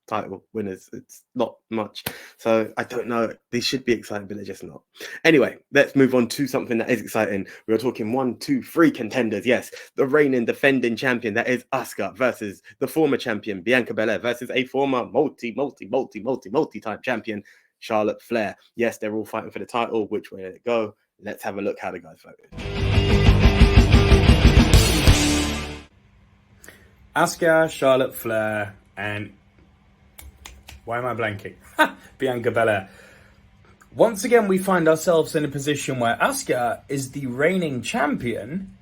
title winners. It's not much. So I don't know. These should be exciting, but they're just not. Anyway, let's move on to something that is exciting. We're talking 1, 2, 3 contenders. Yes, the reigning defending champion, that is Asuka, versus the former champion Bianca Belair versus a former multi-time champion Charlotte Flair. Yes, they're all fighting for the title. Which way did it go? Let's have a look how the guys voted. Asuka, Charlotte Flair, and why am I blanking? Bianca Belair. Once again, we find ourselves in a position where Asuka is the reigning champion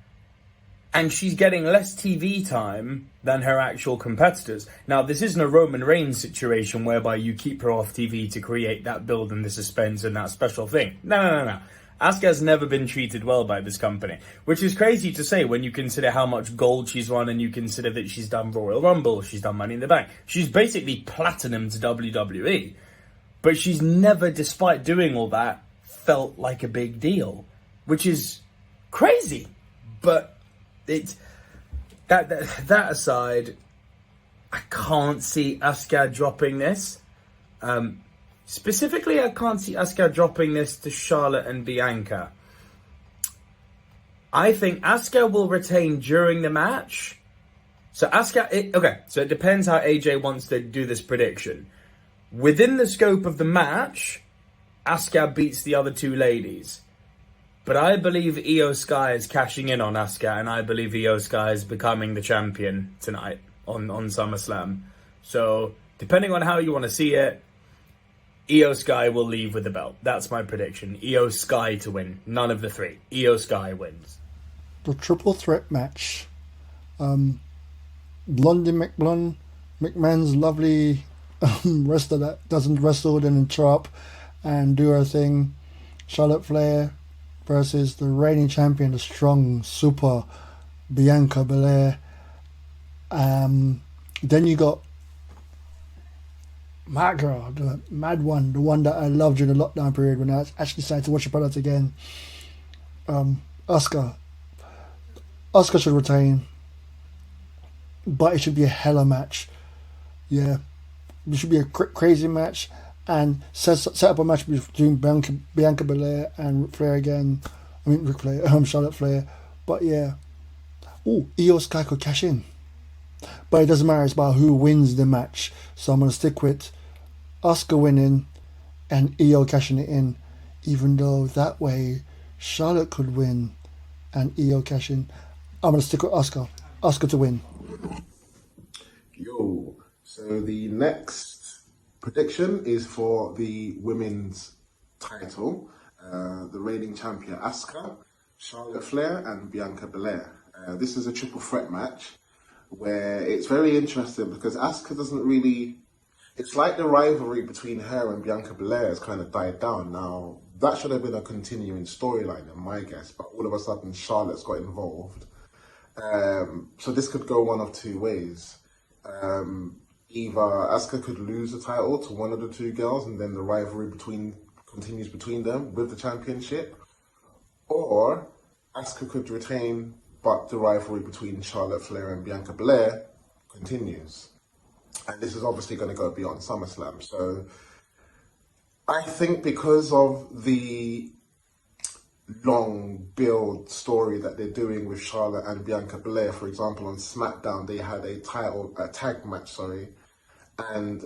and she's getting less TV time than her actual competitors. Now, this isn't a Roman Reigns situation whereby you keep her off TV to create that build and the suspense and that special thing. No. Asuka has never been treated well by this company, which is crazy to say when you consider how much gold she's won and you consider that she's done Royal Rumble, she's done Money in the Bank. She's basically platinum to WWE, but she's never, despite doing all that, felt like a big deal, which is crazy. But it's that aside, I can't see Asuka dropping this. Specifically, I can't see Asuka dropping this to Charlotte and Bianca. I think Asuka will retain during the match, So Asuka, so it depends how AJ wants to do this prediction. Within the scope of the match, Asuka beats the other two ladies. But I believe Io Sky is cashing in on Asuka, and I believe Io Sky is becoming the champion tonight on SummerSlam. So, depending on how you want to see it, Io Sky will leave with the belt. That's my prediction. Io Sky to win. None of the three. Io Sky wins. The triple threat match. Blondie McMahon's lovely wrestler that doesn't wrestle and interrupt and do her thing. Charlotte Flair versus the reigning champion, the strong, super Bianca Belair. Then you got my girl, the mad one, the one that I loved during the lockdown period when I actually decided to watch the product again. Asuka. Asuka should retain, but it should be a hella match. Yeah, it should be a crazy match, and set up a match between Bianca Belair and Ric Flair again. I mean, Ric Flair, Charlotte Flair. But yeah, Io Sky could cash in, but it doesn't matter. It's about who wins the match. So I'm gonna stick with Asuka winning and Io cashing it in, even though that way Charlotte could win and Io cash in. I'm gonna stick with Asuka. Asuka to win. Yo, so the next prediction is for the women's title. The reigning champion Asuka, Charlotte Flair, and Bianca Belair. This is a triple threat match where it's very interesting because Asuka doesn't really. It's like the rivalry between her and Bianca Belair has kind of died down. Now, that should have been a continuing storyline, in my guess, but all of a sudden Charlotte's got involved. So this could go one of two ways. Either Asuka could lose the title to one of the two girls and then the rivalry continues between them with the championship, or Asuka could retain but the rivalry between Charlotte Flair and Bianca Belair continues. And this is obviously going to go beyond SummerSlam. So I think because of the long build story that they're doing with Charlotte and Bianca Belair, for example, on SmackDown, they had a tag match, and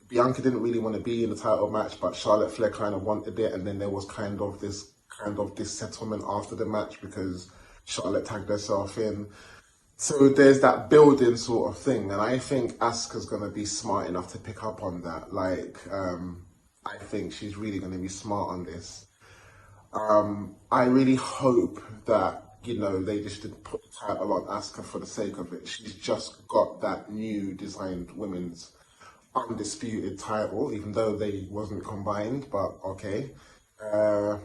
Bianca didn't really want to be in the title match, but Charlotte Flair kind of wanted it, and then there was kind of this settlement after the match because Charlotte tagged herself in. So there's that building sort of thing, and I think Asuka's going to be smart enough to pick up on that. I think she's really going to be smart on this. I really hope that, they just didn't put the title on Asuka for the sake of it. She's just got that new designed women's undisputed title, even though they wasn't combined, but okay. But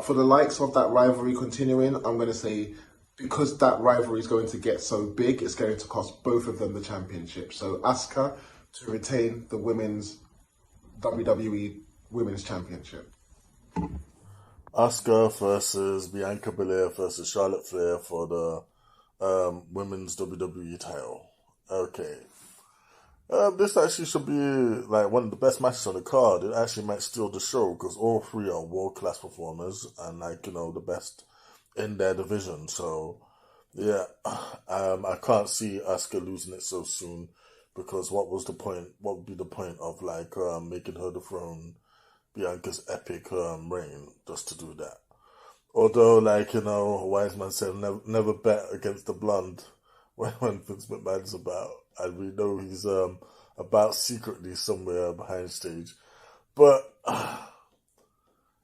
for the likes of that rivalry continuing, I'm going to say, because that rivalry is going to get so big, it's going to cost both of them the championship. So Asuka to retain the women's WWE Women's Championship. Asuka versus Bianca Belair versus Charlotte Flair for the women's WWE title. Okay. This actually should be like one of the best matches on the card. It actually might steal the show because all three are world-class performers and the best in their division. So yeah, I can't see Asuka losing it so soon because what would be the point of making her dethrone Bianca's epic reign just to do that? Although Wise Man said never bet against the blonde when Vince McMahon's about. And we know he's about secretly somewhere behind stage. But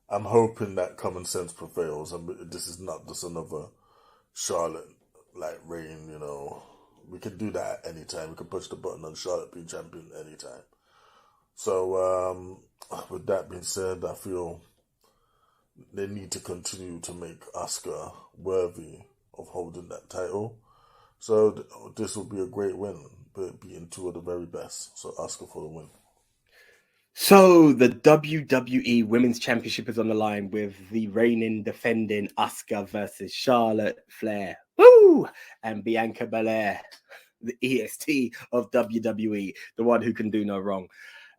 I'm hoping that common sense prevails. And this is not just another Charlotte reign, We can do that anytime. We can push the button on Charlotte being champion anytime. So with that being said, I feel they need to continue to make Asuka worthy of holding that title. So this will be a great win, beating two of the very best. So Asuka for the win. So the WWE Women's Championship is on the line with the reigning, defending Asuka versus Charlotte Flair. Woo! And Bianca Belair, the EST of WWE, the one who can do no wrong.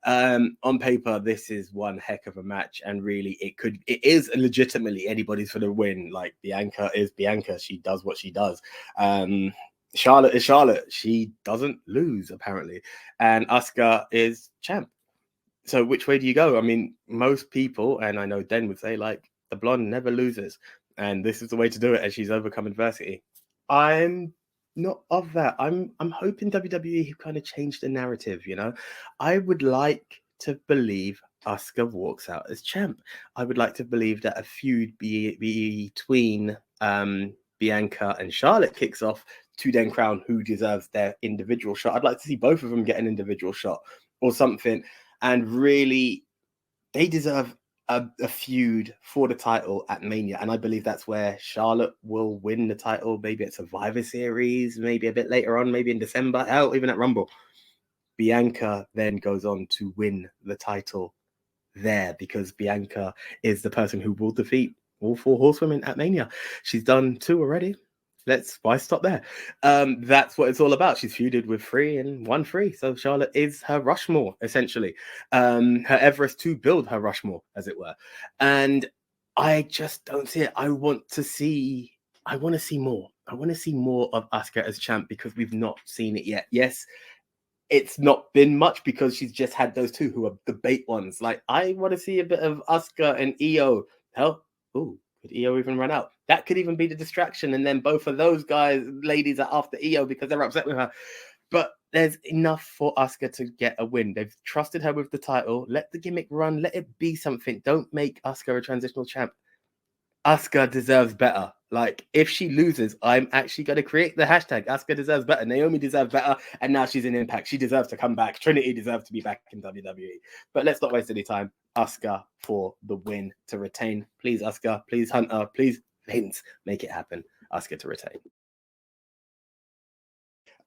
On paper, this is one heck of a match, and really it is legitimately anybody's for the win. Like, Bianca is Bianca. She does what she does. Charlotte is Charlotte. She doesn't lose, apparently. And Asuka is champ. So which way do you go? I mean, most people, and I know Den would say, like, the blonde never loses. And this is the way to do it as she's overcome adversity. I'm not of that. I'm hoping WWE have kind of changed the narrative, you know? I would like to believe Asuka walks out as champ. I would like to believe that a feud between Bianca and Charlotte kicks off to then crown who deserves their individual shot. I'd like to see both of them get an individual shot or something. And really, they deserve a feud for the title at Mania. And I believe that's where Charlotte will win the title, maybe at Survivor Series, maybe a bit later on, maybe in December, hell, even at Rumble. Bianca then goes on to win the title there because Bianca is the person who will defeat all 4 horsewomen at Mania. She's done 2 already. Why stop there? That's what it's all about. She's feuded with 3 and won 3. So Charlotte is her Rushmore, essentially. Her Everest to build her Rushmore, as it were. And I just don't see it. I want to see more. I want to see more of Asuka as champ because we've not seen it yet. Yes, it's not been much because she's just had those 2 who are the bait ones. Like, I want to see a bit of Asuka and Io. Hell, ooh. Could Io even run out? That could even be the distraction. And then both of those ladies are after Io because they're upset with her. But there's enough for Asuka to get a win. They've trusted her with the title. Let the gimmick run. Let it be something. Don't make Asuka a transitional champ. Asuka deserves better. Like, if she loses, I'm actually going to create the hashtag Asuka deserves better. Naomi deserves better. And now she's in Impact. She deserves to come back. Trinity deserves to be back in WWE. But let's not waste any time. Asuka for the win to retain. Please, Asuka. Please, Hunter. Please, Vince. Make it happen. Asuka to retain.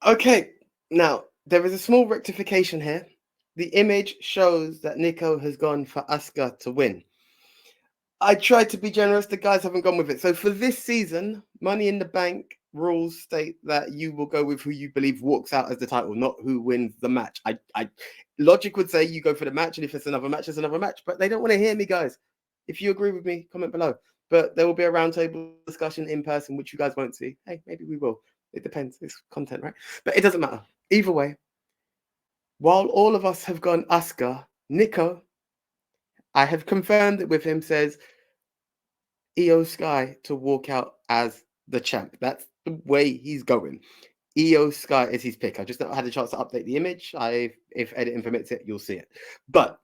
Okay. Now, there is a small rectification here. The image shows that Nico has gone for Asuka to win. I tried to be generous. The guys haven't gone with it. So for this season, Money in the Bank rules state that you will go with who you believe walks out as the title, not who wins the match. Logic would say you go for the match, and if it's another match, it's another match. But they don't want to hear me, guys. If you agree with me, comment below. But there will be a roundtable discussion in person, which you guys won't see. Hey, maybe we will. It depends. It's content, right? But it doesn't matter. Either way, while all of us have gone Asuka, Nico, I have confirmed it with him, says Io Sky to walk out as the champ. That's the way he's going. Io Sky is his pick. I just not had a chance to update the image. If editing permits it, you'll see it. But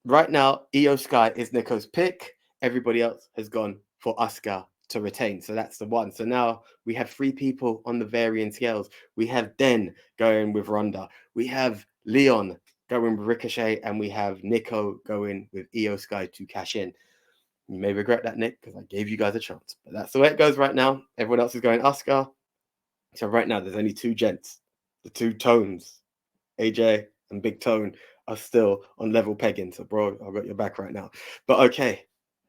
right now, Io Sky is Nico's pick. Everybody else has gone for Asuka to retain. So that's the one. So now we have 3 people on the varying scales. We have Den going with Ronda. We have Leon going with Ricochet, and we have Nico going with Io Sky to cash in. You may regret that, Nick, because I gave you guys a chance. But that's the way it goes right now. Everyone else is going Asuka. So right now, there's only 2 gents. The 2 Tones, AJ and Big Tone, are still on level pegging. So, bro, I've got your back right now. But okay,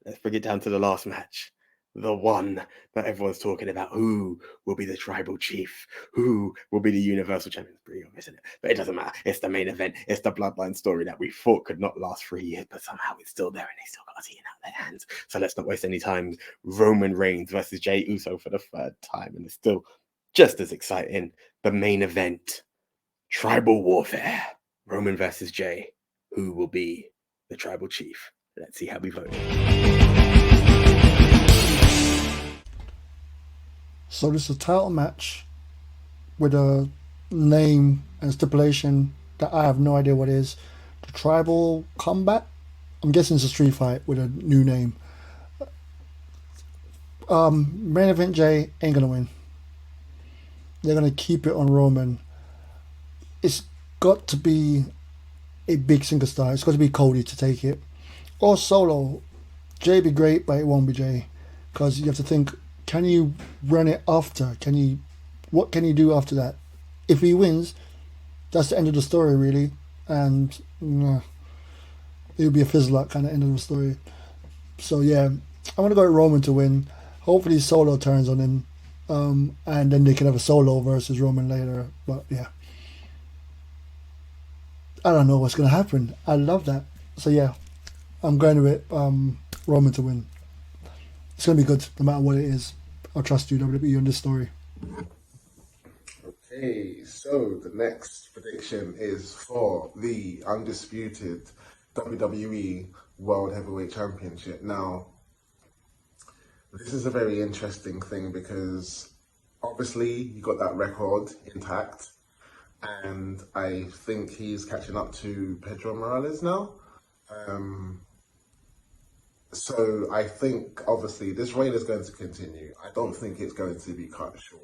let's bring it down to the last match. The one that everyone's talking about. Who will be the tribal chief? Who will be the universal champion? It's pretty obvious, isn't it? But it doesn't matter. It's the main event. It's the bloodline story that we thought could not last 3 years, but somehow it's still there and they still got it out of their hands. So let's not waste any time. Roman Reigns versus Jey Uso for the 3rd time. And it's still just as exciting. The main event. Tribal warfare. Roman versus Jey. Who will be the tribal chief? Let's see how we vote. So this is a title match with a name and stipulation that I have no idea what it is. The Tribal Combat? I'm guessing it's a street fight with a new name. Main event Jay ain't gonna win. They're gonna keep it on Roman. It's got to be a big single star. It's got to be Cody to take it. Or Solo. Jay be great, but it won't be Jay. Because you have to think, can you run it after? What can you do after that? If he wins, that's the end of the story, really. And it'll be a fizzle out kind of end of the story. So yeah, I want to go with Roman to win. Hopefully Solo turns on him. And then they can have a Solo versus Roman later. But yeah, I don't know what's going to happen. I love that. So yeah, I'm going with Roman to win. It's going to be good no matter what it is. I'll trust you, WWE, on this story. Okay, so the next prediction is for the undisputed WWE World Heavyweight Championship. Now, this is a very interesting thing because obviously you got that record intact, and I think he's catching up to Pedro Morales now. So I think obviously this reign is going to continue. I don't think it's going to be cut short.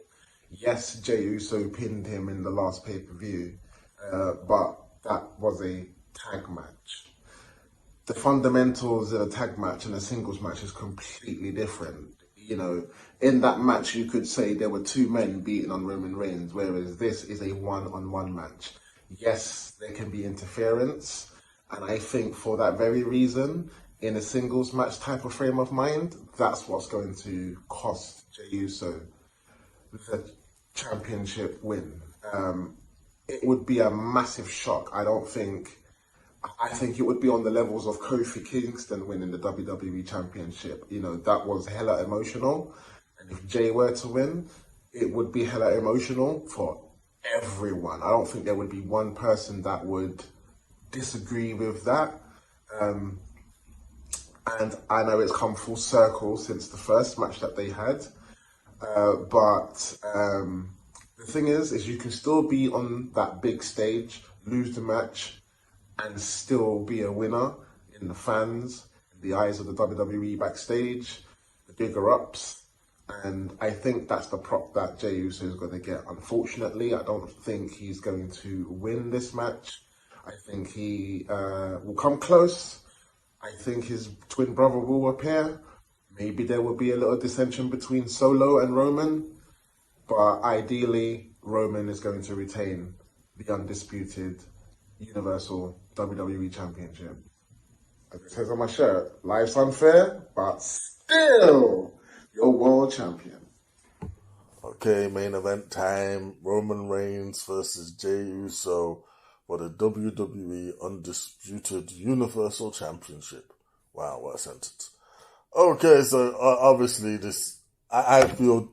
Yes, Jey Uso pinned him in the last pay-per-view, but that was a tag match. The fundamentals of a tag match and a singles match is completely different. You know, in that match, you could say there were two men beating on Roman Reigns, whereas this is a one-on-one match. Yes, there can be interference, and I think for that very reason, in a singles match type of frame of mind, that's what's going to cost Jey Uso the championship win. It would be a massive shock. I think it would be on the levels of Kofi Kingston winning the WWE Championship. You know, that was hella emotional. And if Jey were to win, it would be hella emotional for everyone. I don't think there would be one person that would disagree with that. And I know it's come full circle since the first match that they had. But the thing is you can still be on that big stage, lose the match, and still be a winner in the fans, in the eyes of the WWE backstage, the bigger ups. And I think that's the prop that Jey Uso is going to get. Unfortunately, I don't think he's going to win this match. I think he will come close. I think his twin brother will appear. Maybe there will be a little dissension between Solo and Roman. But ideally, Roman is going to retain the undisputed Universal WWE Championship. As it says on my shirt, life's unfair, but still your world champion. Okay, main event time. Roman Reigns versus Jey Uso for the WWE Undisputed Universal Championship. Wow, what a sentence. Okay, so obviously I feel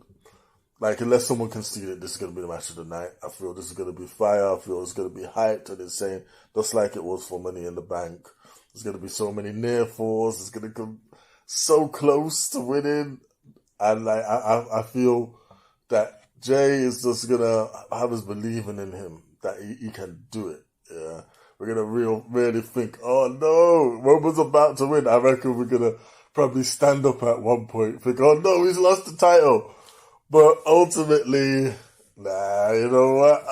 like unless someone can steal it, this is going to be the match of the night. I feel this is going to be fire. I feel it's going to be hyped and insane, just like it was for Money in the Bank. There's going to be so many near falls. It's going to come so close to winning. And like I feel that Jey is just going to have us believing in him, that he can do it. Yeah, we're going to really think, oh no, Roman's about to win. I reckon we're going to probably stand up at one point, think, oh no, he's lost the title. But ultimately, nah, you know what?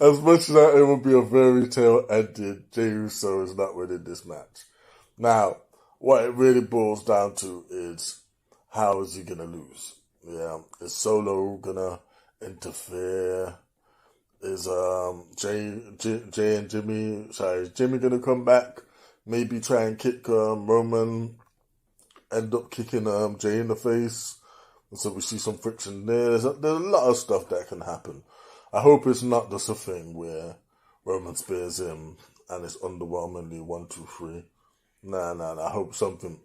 As much as that it would be a fairy tale ending, Jey Uso is not winning this match. Now, what it really boils down to is, how is he going to lose? Yeah, is Solo going to interfere? Is Jey and Jimmy, is Jimmy going to come back? Maybe try and kick Roman, end up kicking Jey in the face? And so we see some friction there. There's a lot of stuff that can happen. I hope it's not just a thing where Roman spears him and it's underwhelmingly 1, 2, 3. Nah. I hope something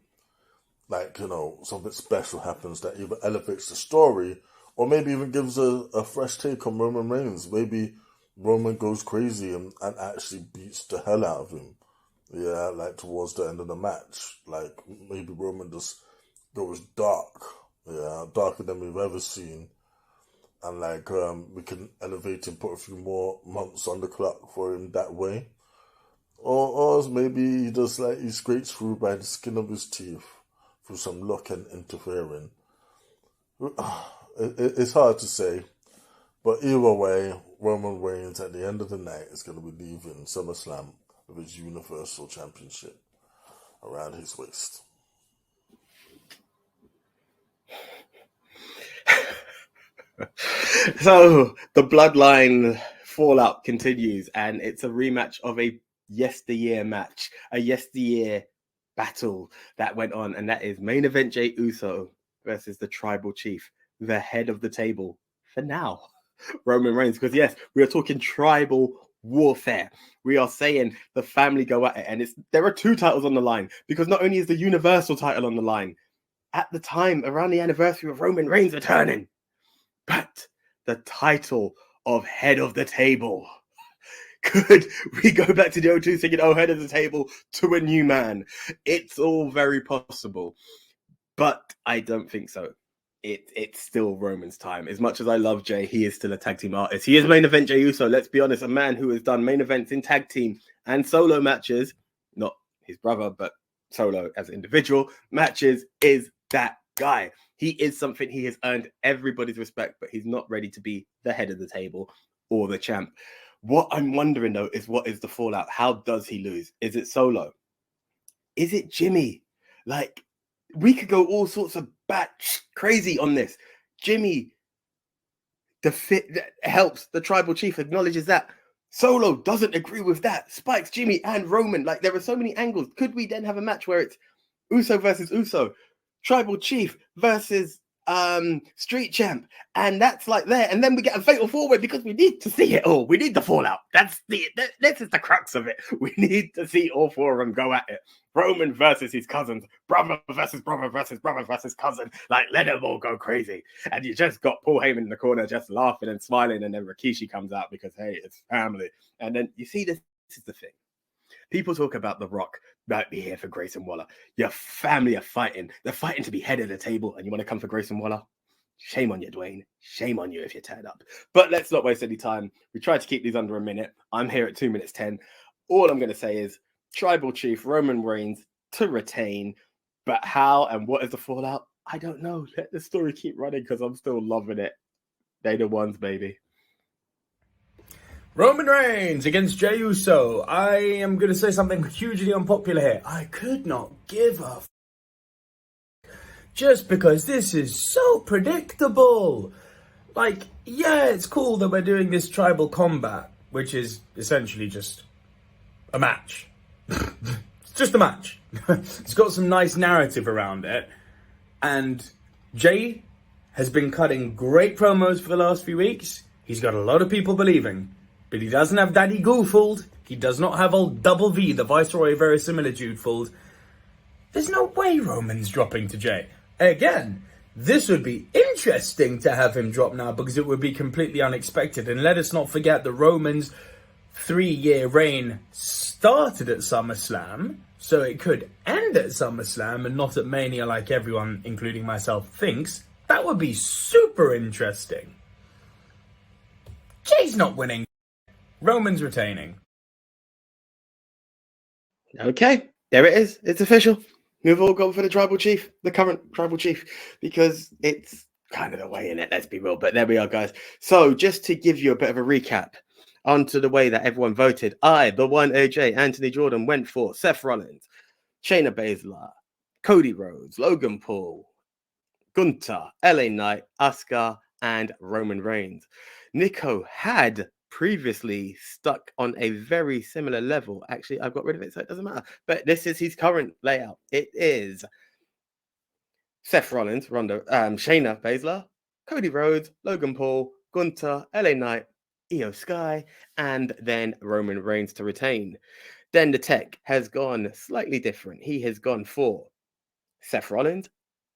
like, something special happens that either elevates the story or maybe even gives a fresh take on Roman Reigns. Maybe Roman goes crazy and actually beats the hell out of him. Yeah, like towards the end of the match. Like maybe Roman just goes dark. Yeah, darker than we've ever seen. And like, we can elevate him, put a few more months on the clock for him that way. Or maybe he just like, he scrapes through by the skin of his teeth through some luck and interfering. It's hard to say. But either way, Roman Reigns at the end of the night is going to be leaving SummerSlam with his Universal Championship around his waist. So the bloodline fallout continues, and it's a rematch of a yesteryear match, a yesteryear battle that went on, and that is main event Jey Uso versus the Tribal Chief, the head of the table for now, Roman Reigns. Because yes, we are talking tribal warfare. We are saying the family go at it, and there are 2 titles on the line, because not only is the Universal title on the line at the time around the anniversary of Roman Reigns returning, but the title of head of the table? Could we go back to the O2 singing, oh, head of the table to a new man? It's all very possible, but I don't think so. It's still Roman's time. As much as I love Jay, he is still a tag team artist. He is main event Jey Uso. Let's be honest, a man who has done main events in tag team and solo matches, not his brother, but solo as individual matches, is that guy. He is something. He has earned everybody's respect, but he's not ready to be the head of the table or the champ. What I'm wondering, though, is what is the fallout? How does he lose? Is it Solo? Is it Jimmy? Like, we could go all sorts of crazy on this. Jimmy, the fit that helps the tribal chief, acknowledges that. Solo doesn't agree with that. Spikes Jimmy and Roman. Like, there are so many angles. Could we then have a match where it's Uso versus Uso, tribal chief versus street champ, and that's like there, and then we get a fatal four-way because we need to see it all. We need the fallout. This is the crux of it. We need to see all four of them go at it. Roman versus his cousins, brother versus brother versus brother versus cousin. Like, let them all go crazy. And you just got Paul Heyman in the corner just laughing and smiling, and then Rikishi comes out because, hey, it's family. And then you see this is the thing. People talk about The Rock might be here for Grayson Waller. Your family are fighting. They're fighting to be head of the table, and you want to come for Grayson Waller? Shame on you, Dwayne. Shame on you if you're teared up. But let's not waste any time. We tried to keep these under a minute. I'm here at 2 minutes 10. All I'm going to say is tribal chief Roman Reigns to retain. But how and what is the fallout? I don't know. Let the story keep running because I'm still loving it. They the ones, baby. Roman Reigns against Jey Uso. I am going to say something hugely unpopular here. I could not give a just because this is so predictable. Like, yeah, it's cool that we're doing this tribal combat, which is essentially just a match. It's just a match. It's got some nice narrative around it. And Jey has been cutting great promos for the last few weeks. He's got a lot of people believing. But he doesn't have Daddy Goofold. He does not have old Double V, the Viceroy Verisimilitude fold. There's no way Roman's dropping to Jey. Again, this would be interesting to have him drop now because it would be completely unexpected. And let us not forget that Roman's 3-year reign started at SummerSlam, so it could end at SummerSlam and not at Mania like everyone, including myself, thinks. That would be super interesting. Jey's not winning. Roman's retaining. Okay, there it is. It's official. We've all gone for the tribal chief, the current tribal chief, because it's kind of the way in it, let's be real. But there we are, guys. So just to give you a bit of a recap onto the way that everyone voted, I, the one AJ, Anthony Jordan, went for Seth Rollins, Shayna Baszler, Cody Rhodes, Logan Paul, Gunther, LA Knight, Asuka, and Roman Reigns. Nico had previously stuck on a very similar level. Actually, I've got rid of it, so it doesn't matter. But this is his current layout. It is Seth Rollins, Shayna Baszler, Cody Rhodes, Logan Paul, Gunther, LA Knight, Io Sky, and then Roman Reigns to retain. Then the tech has gone slightly different. He has gone for Seth Rollins,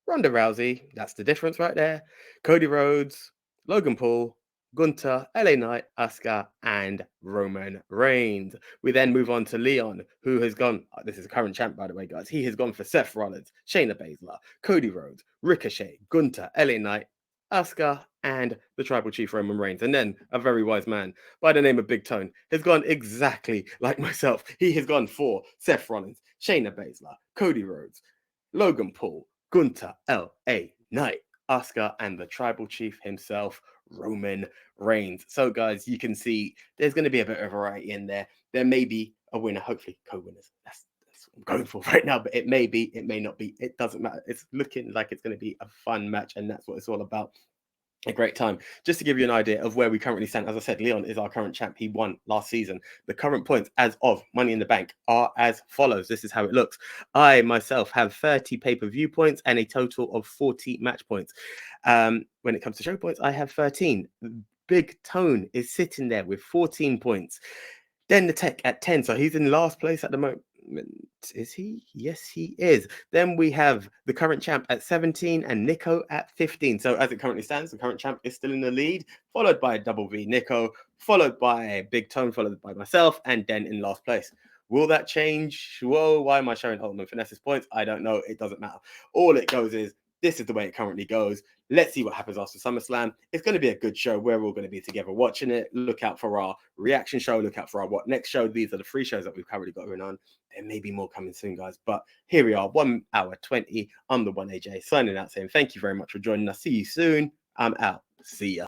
Ronda Rousey, that's the difference right there, Cody Rhodes, Logan Paul, Gunther, LA Knight, Asuka, and Roman Reigns. We then move on to Leon, who has gone, this is a current champ, by the way, guys. He has gone for Seth Rollins, Shayna Baszler, Cody Rhodes, Ricochet, Gunther, LA Knight, Asuka, and the tribal chief Roman Reigns. And then a very wise man by the name of Big Tone has gone exactly like myself. He has gone for Seth Rollins, Shayna Baszler, Cody Rhodes, Logan Paul, Gunther, LA Knight, Asuka, and the tribal chief himself, Roman Reigns. So, guys, you can see there's going to be a bit of variety in there. There may be a winner, hopefully co-winners. That's what I'm going for right now, but it may be, it may not be. It doesn't matter. It's looking like it's going to be a fun match, and that's what it's all about. A great time. Just to give you an idea of where we currently stand, as I said, Leon is our current champ. He won last season. The current points as of Money in the Bank are as follows. This is how it looks. I myself have 30 pay-per-view points and a total of 40 match points. When it comes to show points, I have 13. Big Tone is sitting there with 14 points. Then the tech at 10. So he's in last place at the moment. Is he? Yes, he is. Then we have the current champ at 17 and Nico at 15. So as it currently stands, the current champ is still in the lead, followed by Double V Nico, followed by Big Tone, followed by myself, and Den in last place. Will that change? Whoa, why am I showing Ultimate Finesse's points? I don't know. It doesn't matter. All it goes is, this is the way it currently goes. Let's see what happens after SummerSlam. It's going to be a good show. We're all going to be together watching it. Look out for our reaction show. Look out for our What Next show. These are the 3 shows that we've currently got going on. There may be more coming soon, guys. But here we are, 1 hour 20. I'm the one AJ signing out saying thank you very much for joining us. See you soon. I'm out. See ya.